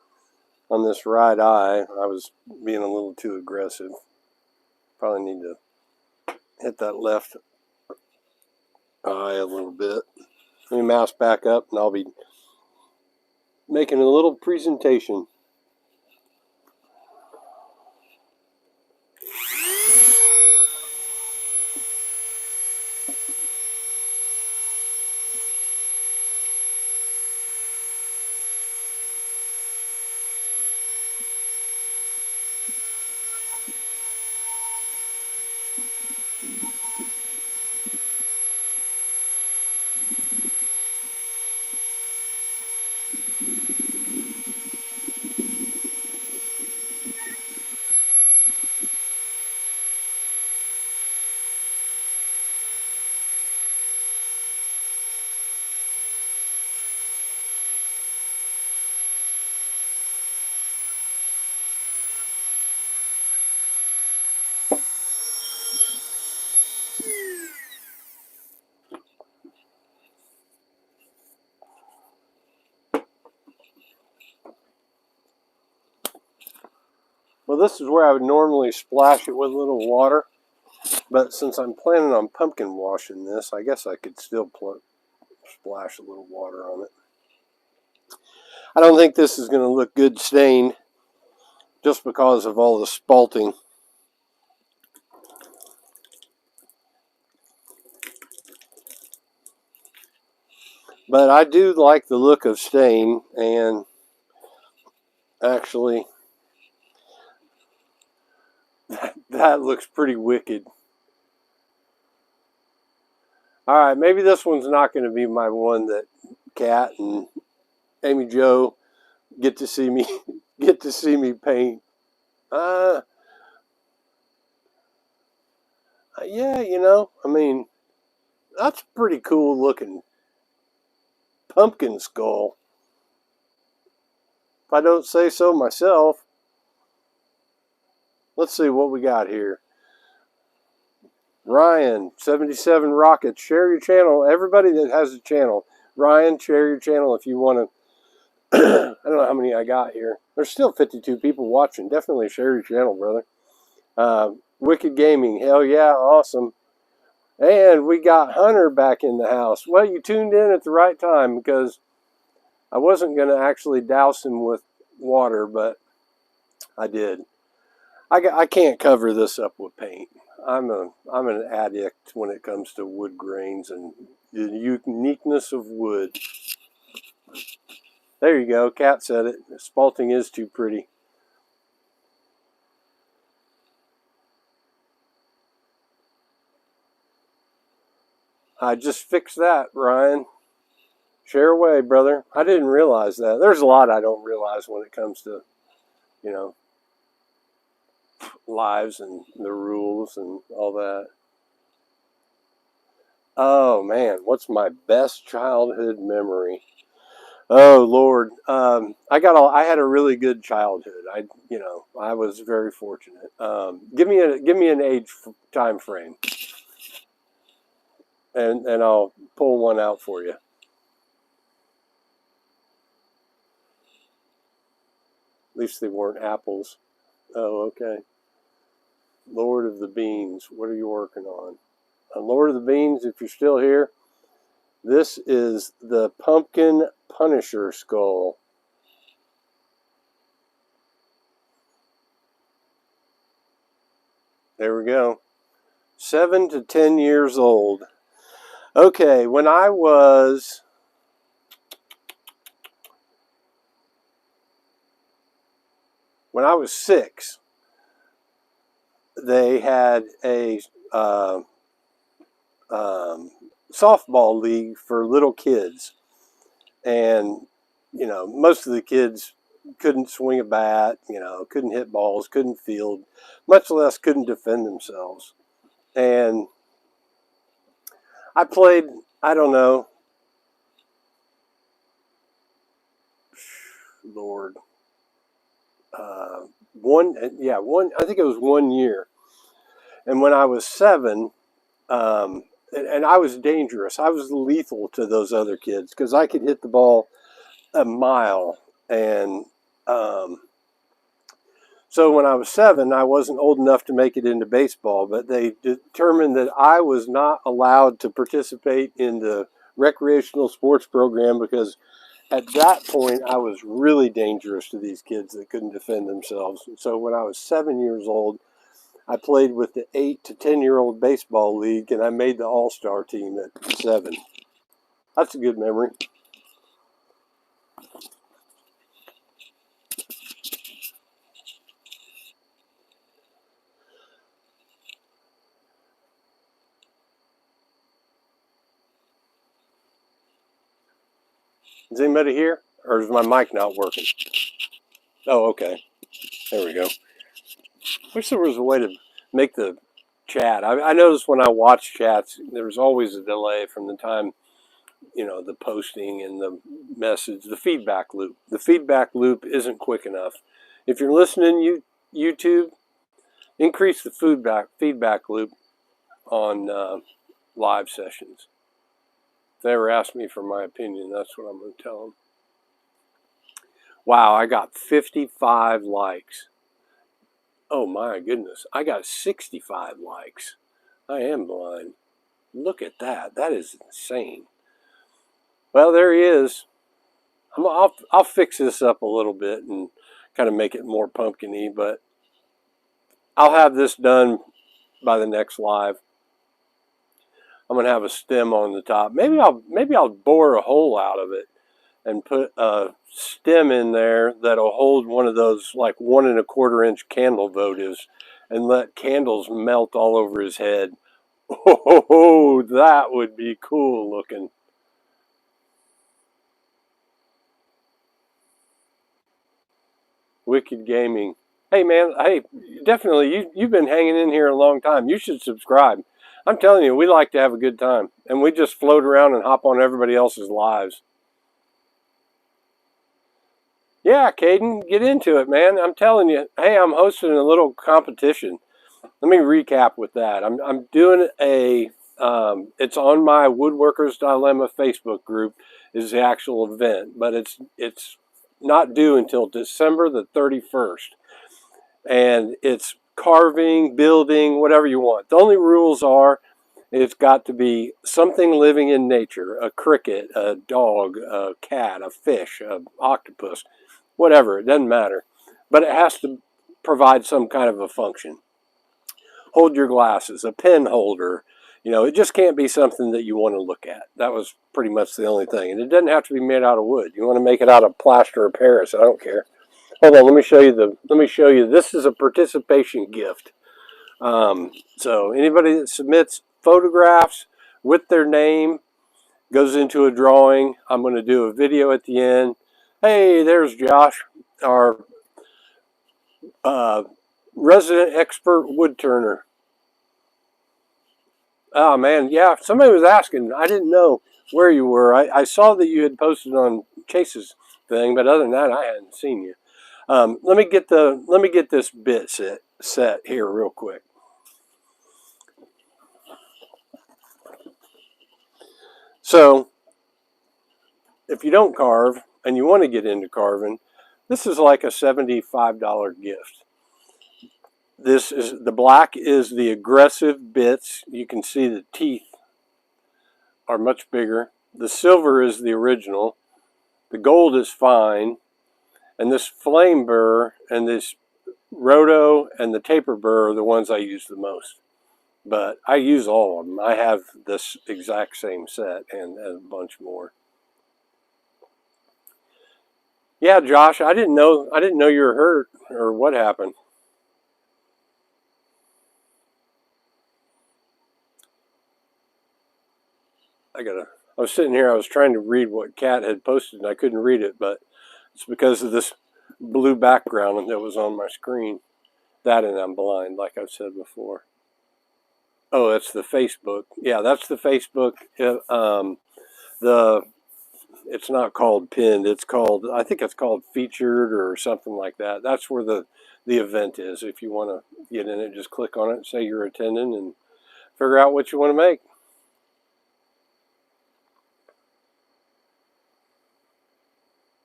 on this right eye. I was being a little too aggressive. Probably need to hit that left eye a little bit. Let me mouse back up and I'll be making a little presentation. Well, this is where I would normally splash it with a little water, but since I'm planning on pumpkin washing this, I guess I could still splash a little water on it. I don't think this is going to look good stained just because of all the spalting. But I do like the look of stain, and actually that looks pretty wicked. Alright, maybe this one's not going to be my one that Kat and Amy Jo get to see me paint. Yeah, you know, I mean, that's a pretty cool looking pumpkin skull, if I don't say so myself. Let's see what we got here. Ryan, 77 Rockets, share your channel. Everybody that has a channel, Ryan, share your channel if you want to. I don't know how many I got here. There's still 52 people watching. Definitely share your channel, brother. Wicked Gaming, hell yeah, awesome. And we got Hunter back in the house. Well, you tuned in at the right time because I wasn't going to actually douse him with water, but I did. I can't cover this up with paint. I'm an addict when it comes to wood grains and the uniqueness of wood. There you go. Kat said it. Spalting is too pretty. I just fixed that, Ryan. Share away, brother. I didn't realize that. There's a lot I don't realize when it comes to, you know, lives and the rules and all that. Oh man, what's my best childhood memory? Oh Lord, I had a really good childhood. I was very fortunate. Give me an age time frame, and I'll pull one out for you. At least they weren't apples. Oh, okay. Lord of the Beans. What are you working on? Lord of the Beans, if you're still here, this is the Pumpkin Punisher skull. There we go. 7 to 10 years old. Okay, when I was six, they had a softball league for little kids, and you know, most of the kids couldn't swing a bat, you know, couldn't hit balls, couldn't field, much less couldn't defend themselves. And I played, I don't know, Lord, one, I think it was 1 year. And when I was 7, and I was dangerous. I was lethal to those other kids because I could hit the ball a mile. And so when I was 7, I wasn't old enough to make it into baseball, but they determined that I was not allowed to participate in the recreational sports program because at that point I was really dangerous to these kids that couldn't defend themselves. And so when I was 7 years old, I played with the 8 to 10-year-old baseball league, and I made the all-star team at 7. That's a good memory. Is anybody here? Or is my mic not working? Oh, okay. There we go. Wish there was a way to make the chat. I noticed when I watch chats, there's always a delay from the time, you know, the posting and the message, the feedback loop. The feedback loop isn't quick enough. If you're listening YouTube, increase the feedback loop on live sessions. If they ever ask me for my opinion, that's what I'm going to tell them. Wow, I got 55 likes. Oh my goodness, I got 65 likes. I am blind. Look at that. That is insane. Well, there he is. I'll fix this up a little bit and kind of make it more pumpkin-y, but I'll have this done by the next live. I'm going to have a stem on the top. Maybe I'll bore a hole out of it and put a stem in there that'll hold one of those like 1 1/4 inch candle votives and let candles melt all over his head. Oh, that would be cool looking. Wicked Gaming. Hey man, hey, definitely you've been hanging in here a long time. You should subscribe. I'm telling you, we like to have a good time, and we just float around and hop on everybody else's lives. Yeah, Caden, get into it, man. I'm telling you. Hey, I'm hosting a little competition. Let me recap with that. I'm doing it's on my Woodworkers DiyLemma Facebook group is the actual event, but it's not due until December the 31st. And it's carving, building, whatever you want. The only rules are it's got to be something living in nature, a cricket, a dog, a cat, a fish, an octopus, whatever, it doesn't matter. But it has to provide some kind of a function. Hold your glasses, a pen holder, you know, it just can't be something that you want to look at. That was pretty much the only thing. And it doesn't have to be made out of wood. You want to make it out of plaster of Paris, I don't care. Hold on, let me show you. This is a participation gift. So anybody that submits photographs with their name goes into a drawing. I'm going to do a video at the end. Hey, there's Josh, our resident expert wood turner. Oh man, yeah, somebody was asking. I didn't know where you were. I saw that you had posted on Chase's thing, but other than that, I hadn't seen you. Let me get this bit set here real quick. So, if you don't carve and you want to get into carving, this is like a $75 gift. This is the black is the aggressive bits. You can see the teeth are much bigger. The silver is the original. The gold is fine. And this flame burr and this roto and the taper burr are the ones I use the most. But I use all of them. I have this exact same set and a bunch more. Yeah, Josh, I didn't know you were hurt or what happened. I was sitting here, I was trying to read what Kat had posted and I couldn't read it, but it's because of this blue background that was on my screen. That and I'm blind, like I've said before. Oh, that's the Facebook. Yeah, that's the Facebook. It's not called pinned. It's called, I think it's called featured or something like that. That's where the event is. If you want to get in it, just click on it, say you're attending, and figure out what you want to make.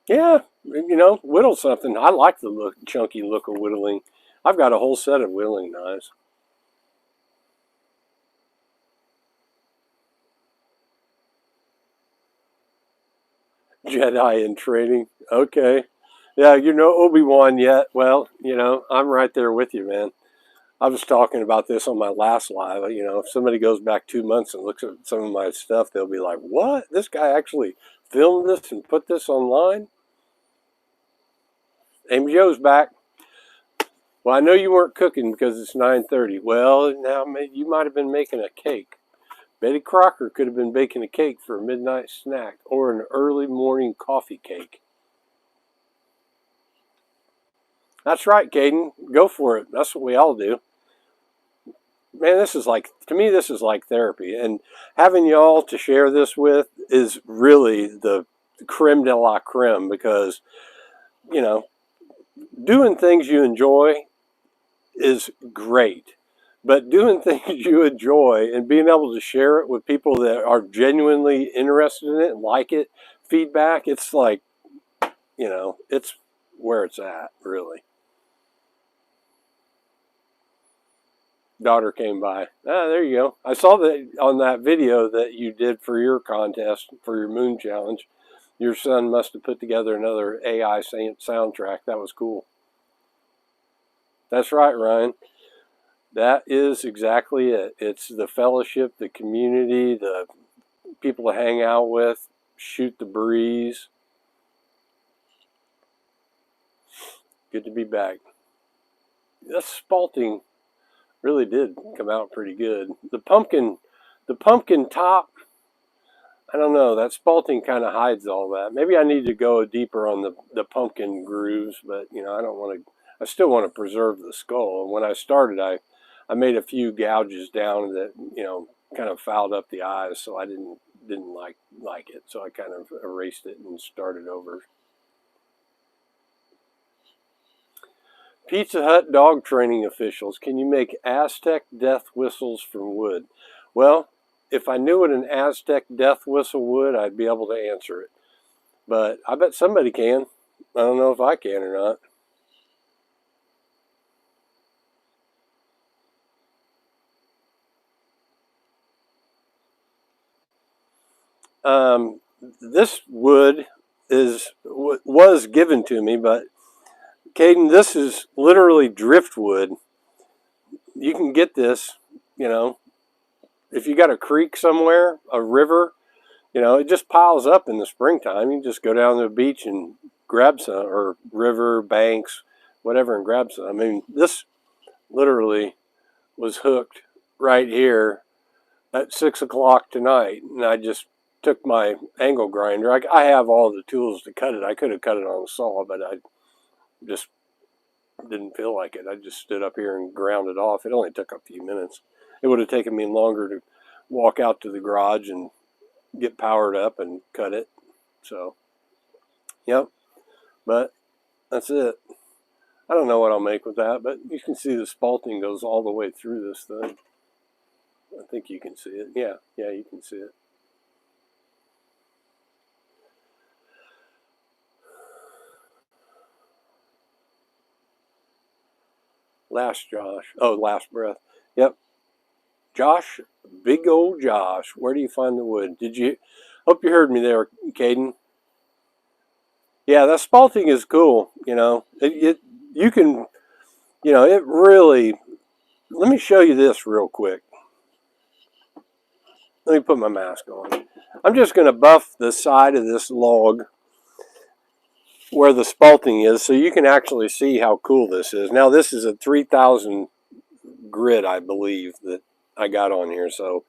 Yeah, whittle something. I like the chunky look of whittling. I've got a whole set of whittling knives. Jedi in training. Okay. Yeah, Obi-Wan yet. Well, I'm right there with you, man. I was talking about this on my last live. If somebody goes back 2 months and looks at some of my stuff, they'll be like, what? This guy actually filmed this and put this online? Amy Joe's back. Well, I know you weren't cooking because it's 9:30. Well, now you might have been making a cake. Betty Crocker could have been baking a cake for a midnight snack or an early morning coffee cake. That's right, Caden. Go for it. That's what we all do. Man, to me, this is like therapy. And having y'all to share this with is really the creme de la creme because, doing things you enjoy is great. But doing things you enjoy and being able to share it with people that are genuinely interested in it and like it, feedback, it's like, it's where it's at, really. Daughter came by. There you go. I saw that on that video that you did for your contest, for your moon challenge. Your son must have put together another AI soundtrack. That was cool. That's right, Ryan. That is exactly it. It's the fellowship, the community, the people to hang out with, shoot the breeze. Good to be back. That spalting really did come out pretty good. The pumpkin top, I don't know, that spalting kind of hides all that. Maybe I need to go deeper on the pumpkin grooves, but I still want to preserve the skull. And when I started, I made a few gouges down that, kind of fouled up the eyes, so I didn't like it. So I kind of erased it and started over. Pizza Hut dog training officials, can you make Aztec death whistles from wood? Well, if I knew what an Aztec death whistle would, I'd be able to answer it. But I bet somebody can. I don't know if I can or not. This wood was given to me, but Caden, this is literally driftwood. You can get this, if you got a creek somewhere, a river, it just piles up in the springtime. You just go down to the beach and grab some, or river, banks, whatever, and grab some. I mean, this literally was hooked right here at 6 o'clock tonight, and I just took my angle grinder. I have all the tools to cut it. I could have cut it on a saw, but I just didn't feel like it. I just stood up here and ground it off. It only took a few minutes. It would have taken me longer to walk out to the garage and get powered up and cut it. So, yep. But that's it. I don't know what I'll make with that, but you can see the spalting goes all the way through this thing. I think you can see it. Yeah, you can see it. Last Josh. Oh, last breath. Yep. Josh, big old Josh. Where do you find the wood? Did you? Hope you heard me there, Caden. Yeah, that spalting is cool. You know, you can, you know, it really. Let me show you this real quick. Let me put my mask on. I'm just going to buff the side of this log where the spalting is so you can actually see how cool this is. Now, this is a 3000 grit, I believe, that I got on here, so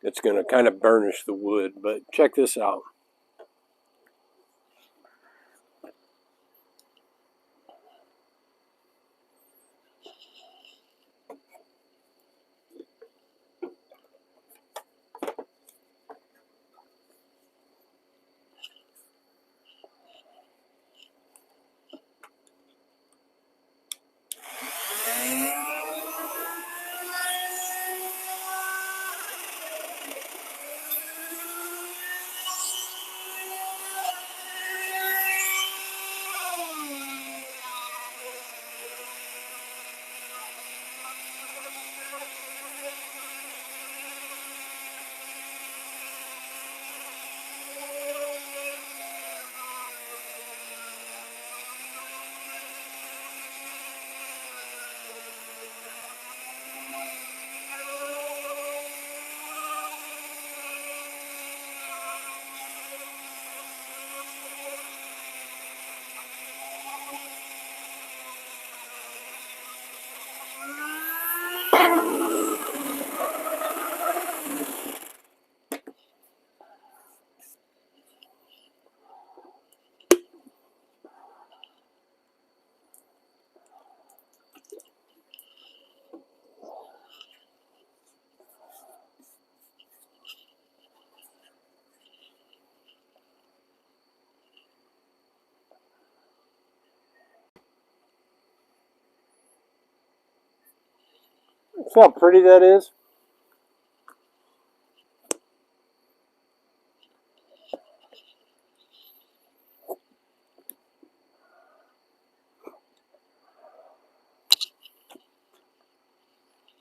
it's going to kind of burnish the wood, but check this out. See how pretty that is?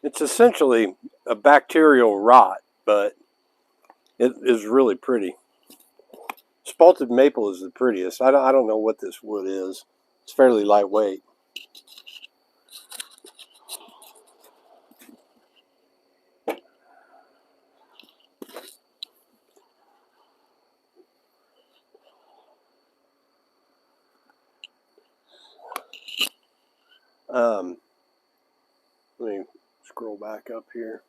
It's essentially a bacterial rot, but it is really pretty. Spalted maple is the prettiest. I don't know what this wood is. It's fairly lightweight. Let me scroll back up here.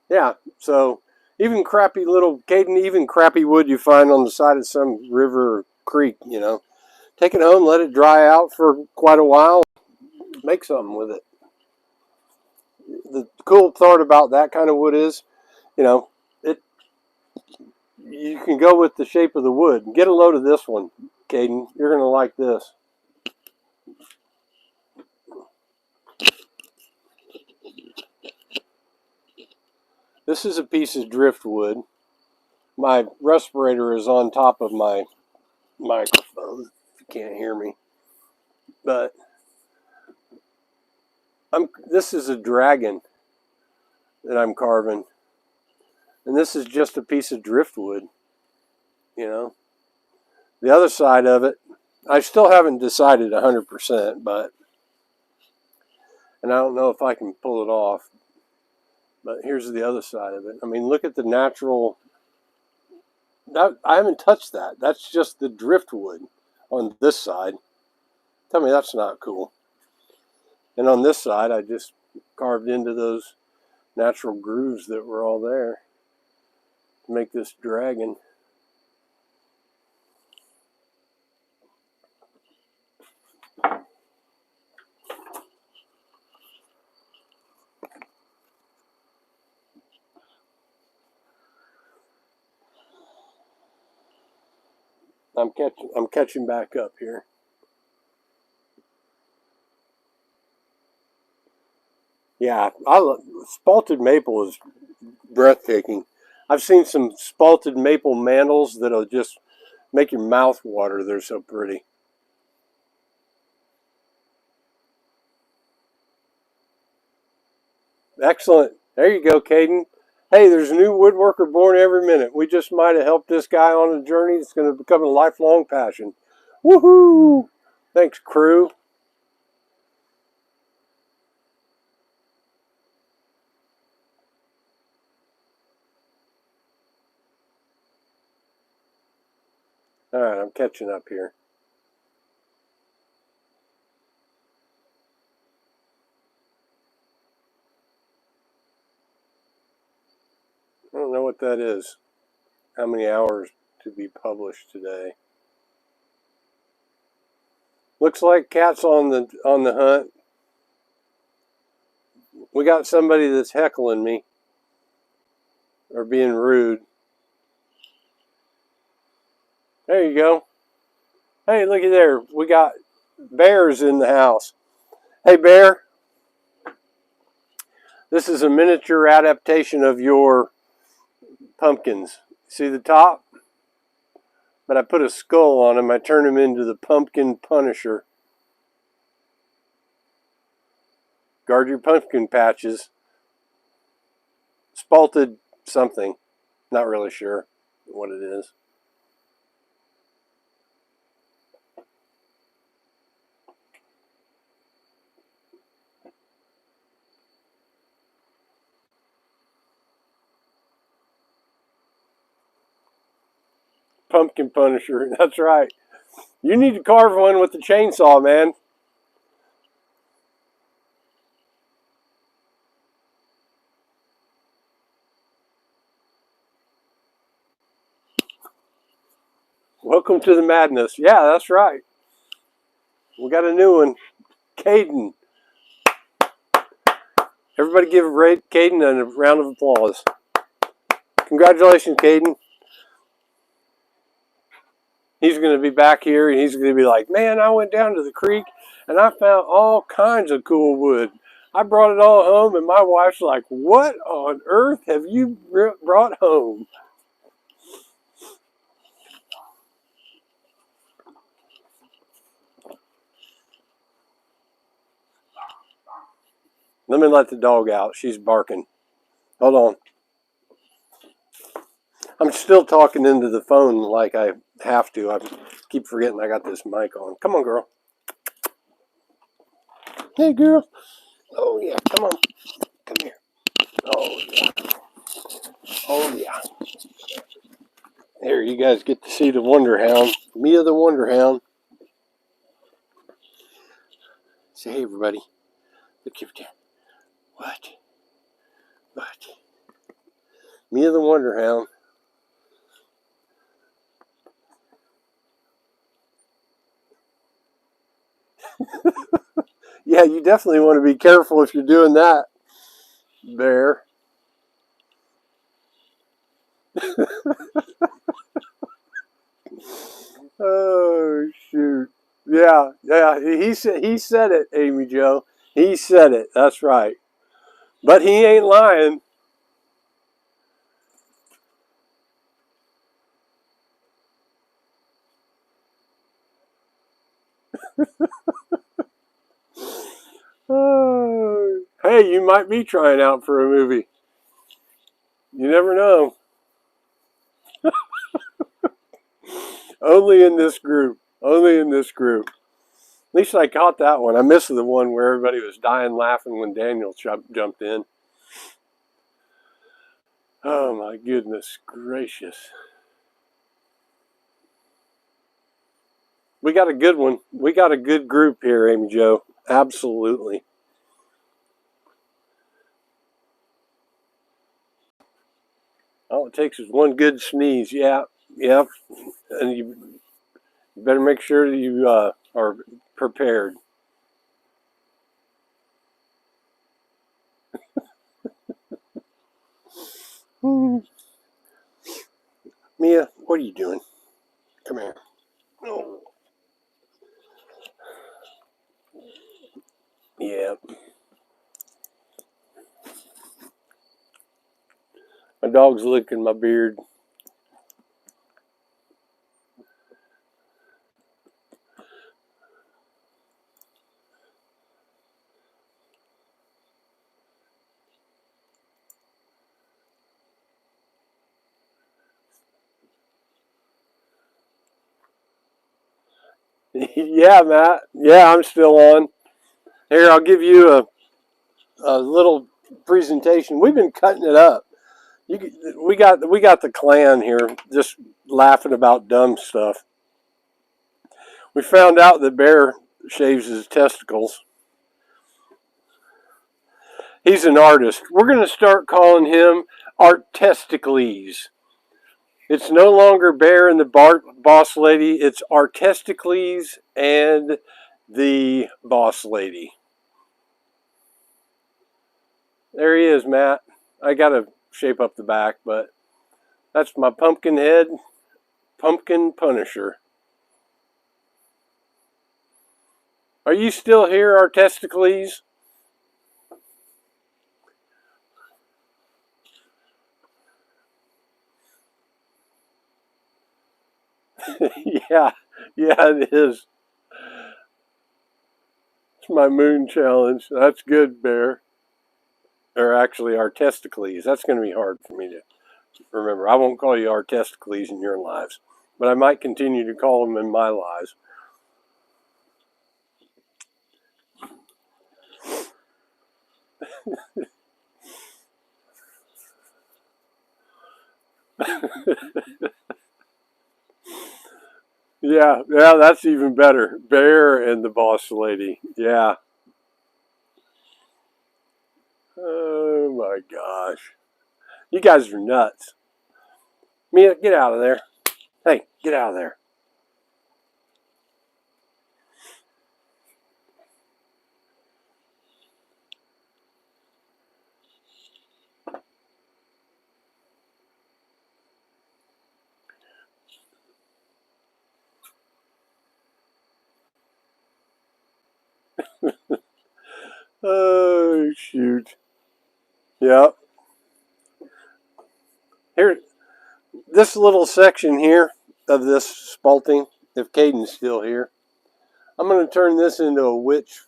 Yeah, so even crappy little, Caden, even crappy wood you find on the side of some river or creek, you know, take it home, let it dry out for quite a while, make something with it. The cool part about that kind of wood is, you know, you can go with the shape of the wood. Get a load of this one, Caden. You're going to like this. This is a piece of driftwood. My respirator is on top of my microphone, if you can't hear me. But this is a dragon that I'm carving. And this is just a piece of driftwood, you know. The other side of it, I still haven't decided 100%, but, and I don't know if I can pull it off, but here's the other side of it. I mean, look at the natural, I haven't touched that. That's just the driftwood on this side. Tell me that's not cool. And on this side, I just carved into those natural grooves that were all there to make this dragon. I'm catching back up here. Yeah, spalted maple is breathtaking. I've seen some spalted maple mantles that'll just make your mouth water. They're so pretty. Excellent. There you go, Caden. Hey, there's a new woodworker born every minute. We just might have helped this guy on a journey that's going to become a lifelong passion. Woohoo! Thanks, crew. All right, I'm catching up here. I don't know what that is. How many hours to be published today? Looks like Cat's on the hunt. We got somebody that's heckling me or being rude. There you go. Hey, looky there. We got Bears in the house. Hey, Bear. This is a miniature adaptation of your pumpkins. See the top? But I put a skull on him. I turned him into the Pumpkin Punisher. Guard your pumpkin patches. Spalted something. Not really sure what it is. Pumpkin Punisher. That's right. You need to carve one with the chainsaw, man. Welcome to the madness. Yeah, that's right. We got a new one. Caden. Everybody give Caden a round of applause. Congratulations, Caden. He's going to be back here and he's going to be like, man, I went down to the creek and I found all kinds of cool wood. I brought it all home and my wife's like, what on earth have you brought home? Let me let the dog out. She's barking. Hold on. I'm still talking into the phone like I have to. I keep forgetting I got this mic on. Come on, girl. Hey, girl. Oh, yeah. Come on. Come here. Oh, yeah. Oh, yeah. There, you guys get to see the Wonder Hound. Mia the Wonder Hound. Say, hey, everybody. Look over there. What? What? Mia the Wonder Hound. Yeah, you definitely want to be careful if you're doing that, Bear. Oh, shoot. Yeah, yeah. He said it, Amy Jo. He said it. That's right. But he ain't lying. Oh. Hey, you might be trying out for a movie. You never know. Only in this group. Only in this group. At least I caught that one. I missed the one where everybody was dying laughing when Daniel jumped in. Oh my goodness gracious. We got a good one. We got a good group here, Amy Jo. Absolutely. All it takes is one good sneeze. Yeah, yep. And you better make sure that you are prepared. Mia, what are you doing? Come here. Oh. Yeah. My dog's licking my beard. Yeah, Matt. Yeah, I'm still on. Here, I'll give you a little presentation. We've been cutting it up. We got the clan here just laughing about dumb stuff. We found out that Bear shaves his testicles. He's an artist. We're going to start calling him Artesticles. It's no longer Bear and the Boss Lady. It's Artesticles and the Boss Lady. There he is, Matt. I got to shape up the back, but that's my pumpkin head, pumpkin Punisher. Are you still here, Artesticles? Yeah, it is. It's my moon challenge. That's good, Bear. Or actually, Artesticles. That's going to be hard for me to remember. I won't call you Artesticles in your lives, but I might continue to call them in my lives. Yeah, that's even better. Bear and the Boss Lady. Yeah. Oh my gosh. You guys are nuts. Mia, get out of there. Hey, get out of there. Oh, shoot. Yep. Here, this little section here of this spalting, if Caden's still here, I'm going to turn this into a witch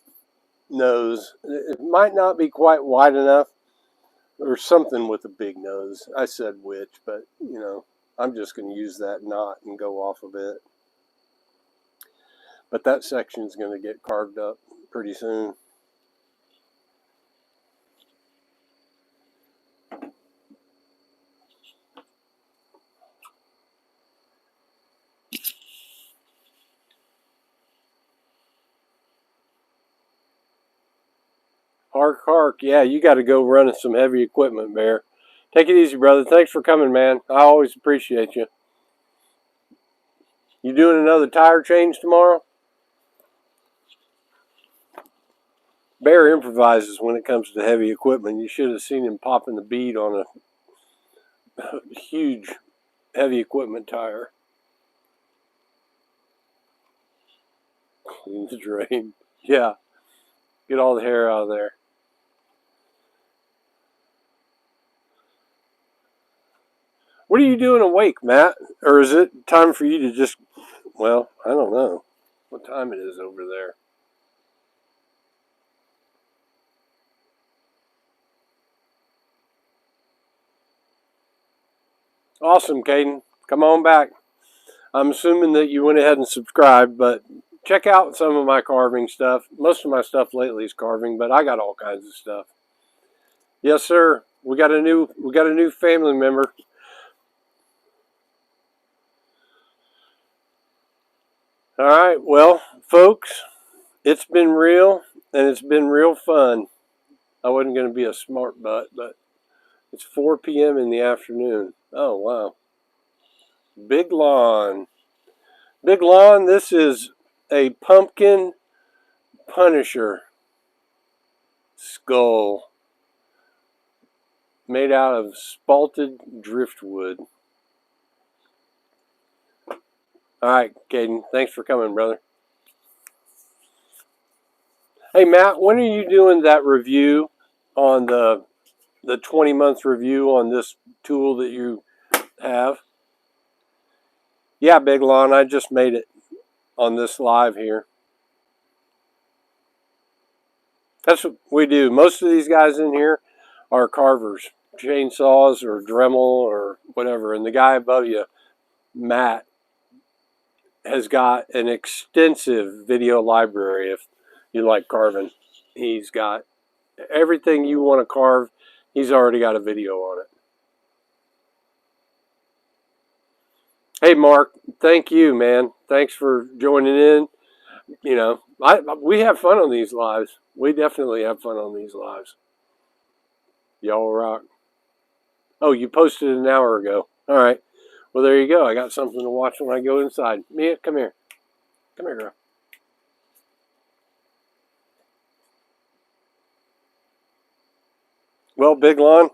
nose. It might not be quite wide enough, or something with a big nose. I said witch, but I'm just going to use that knot and go off of it. But that section's going to get carved up pretty soon. Hark, hark. Yeah, you got to go running some heavy equipment, Bear. Take it easy, brother. Thanks for coming, man. I always appreciate you. You doing another tire change tomorrow? Bear improvises when it comes to heavy equipment. You should have seen him popping the bead on a huge heavy equipment tire. Clean the drain. Yeah, get all the hair out of there. What are you doing awake, Matt? Or is it time for you to just, well, I don't know what time it is over there. Awesome, Caden. Come on back. I'm assuming that you went ahead and subscribed, but check out some of my carving stuff. Most of my stuff lately is carving, but I got all kinds of stuff. Yes, sir. We got a new family member. All right, well, folks, it's been real, and it's been real fun. I wasn't going to be a smart butt, but it's 4 p.m. in the afternoon. Oh, wow. Big lawn. Big lawn, this is a pumpkin Punisher skull made out of spalted driftwood. All right, Caden, thanks for coming, brother. Hey, Matt, when are you doing that review on the 20 months review on this tool that you have? Yeah, Big Lawn, I just made it on this live here. That's what we do. Most of these guys in here are carvers, chainsaws or Dremel or whatever. And the guy above you, Matt, has got an extensive video library if you like carving. He's got everything you want to carve. He's already got a video on it. Hey, Mark, thank you, man. Thanks for joining in. You know, we have fun on these lives. We definitely have fun on these lives. Y'all rock. Oh, you posted an hour ago. All right. Well, there you go. I got something to watch when I go inside. Mia, come here. Come here, girl. Well, Big Lon,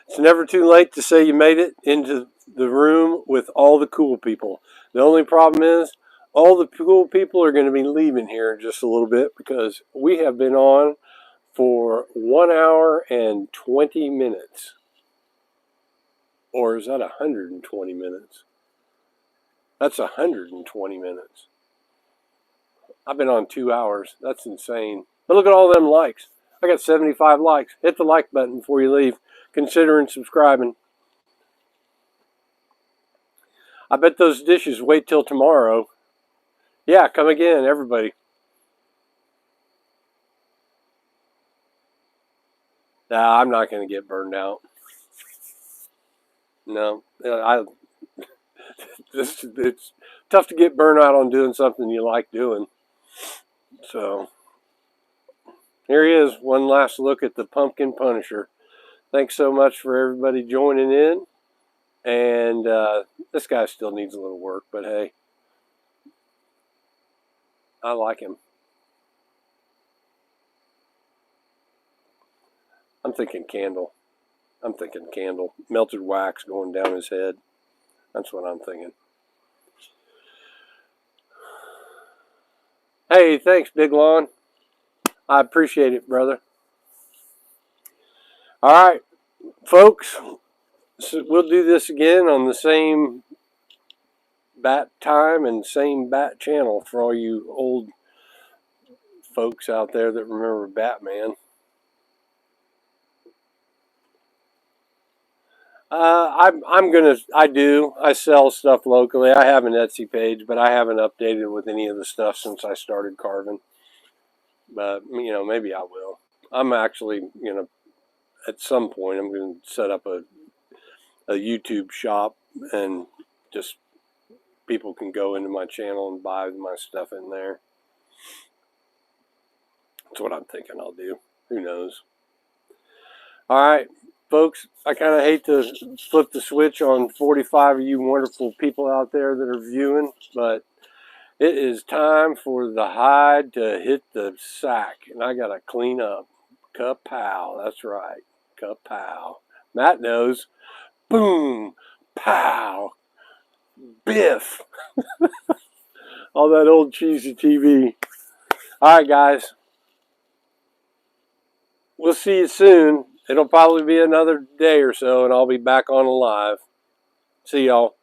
it's never too late to say you made it into the room with all the cool people. The only problem is all the cool people are going to be leaving here in just a little bit because we have been on for 1 hour and 20 minutes. Or is that 120 minutes? That's 120 minutes. I've been on 2 hours. That's insane. But look at all them likes. I got 75 likes. Hit the like button before you leave. Considering subscribing. I bet those dishes wait till tomorrow. Yeah, come again, everybody. Nah, I'm not going to get burned out. No, it's tough to get burned out on doing something you like doing. So, here he is. One last look at the Pumpkin Punisher. Thanks so much for everybody joining in. And this guy still needs a little work, but hey, I like him. I'm thinking candle. Melted wax going down his head. That's what I'm thinking. Hey, thanks, Big Lon. I appreciate it, brother. All right, folks. So we'll do this again on the same bat time and same bat channel for all you old folks out there that remember Batman. I sell stuff locally. I have an Etsy page, but I haven't updated with any of the stuff since I started carving. But, you know, maybe I will. I'm actually, you know, at some point I'm going to set up a YouTube shop and just people can go into my channel and buy my stuff in there. That's what I'm thinking I'll do. Who knows? All right, folks, I kind of hate to flip the switch on 45 of you wonderful people out there that are viewing, but it is time for the hide to hit the sack, and I got to clean up. Kapow, that's right, kapow. Matt knows. Boom, pow, biff. All that old cheesy TV. All right, guys. We'll see you soon. It'll probably be another day or so, and I'll be back on live. See y'all.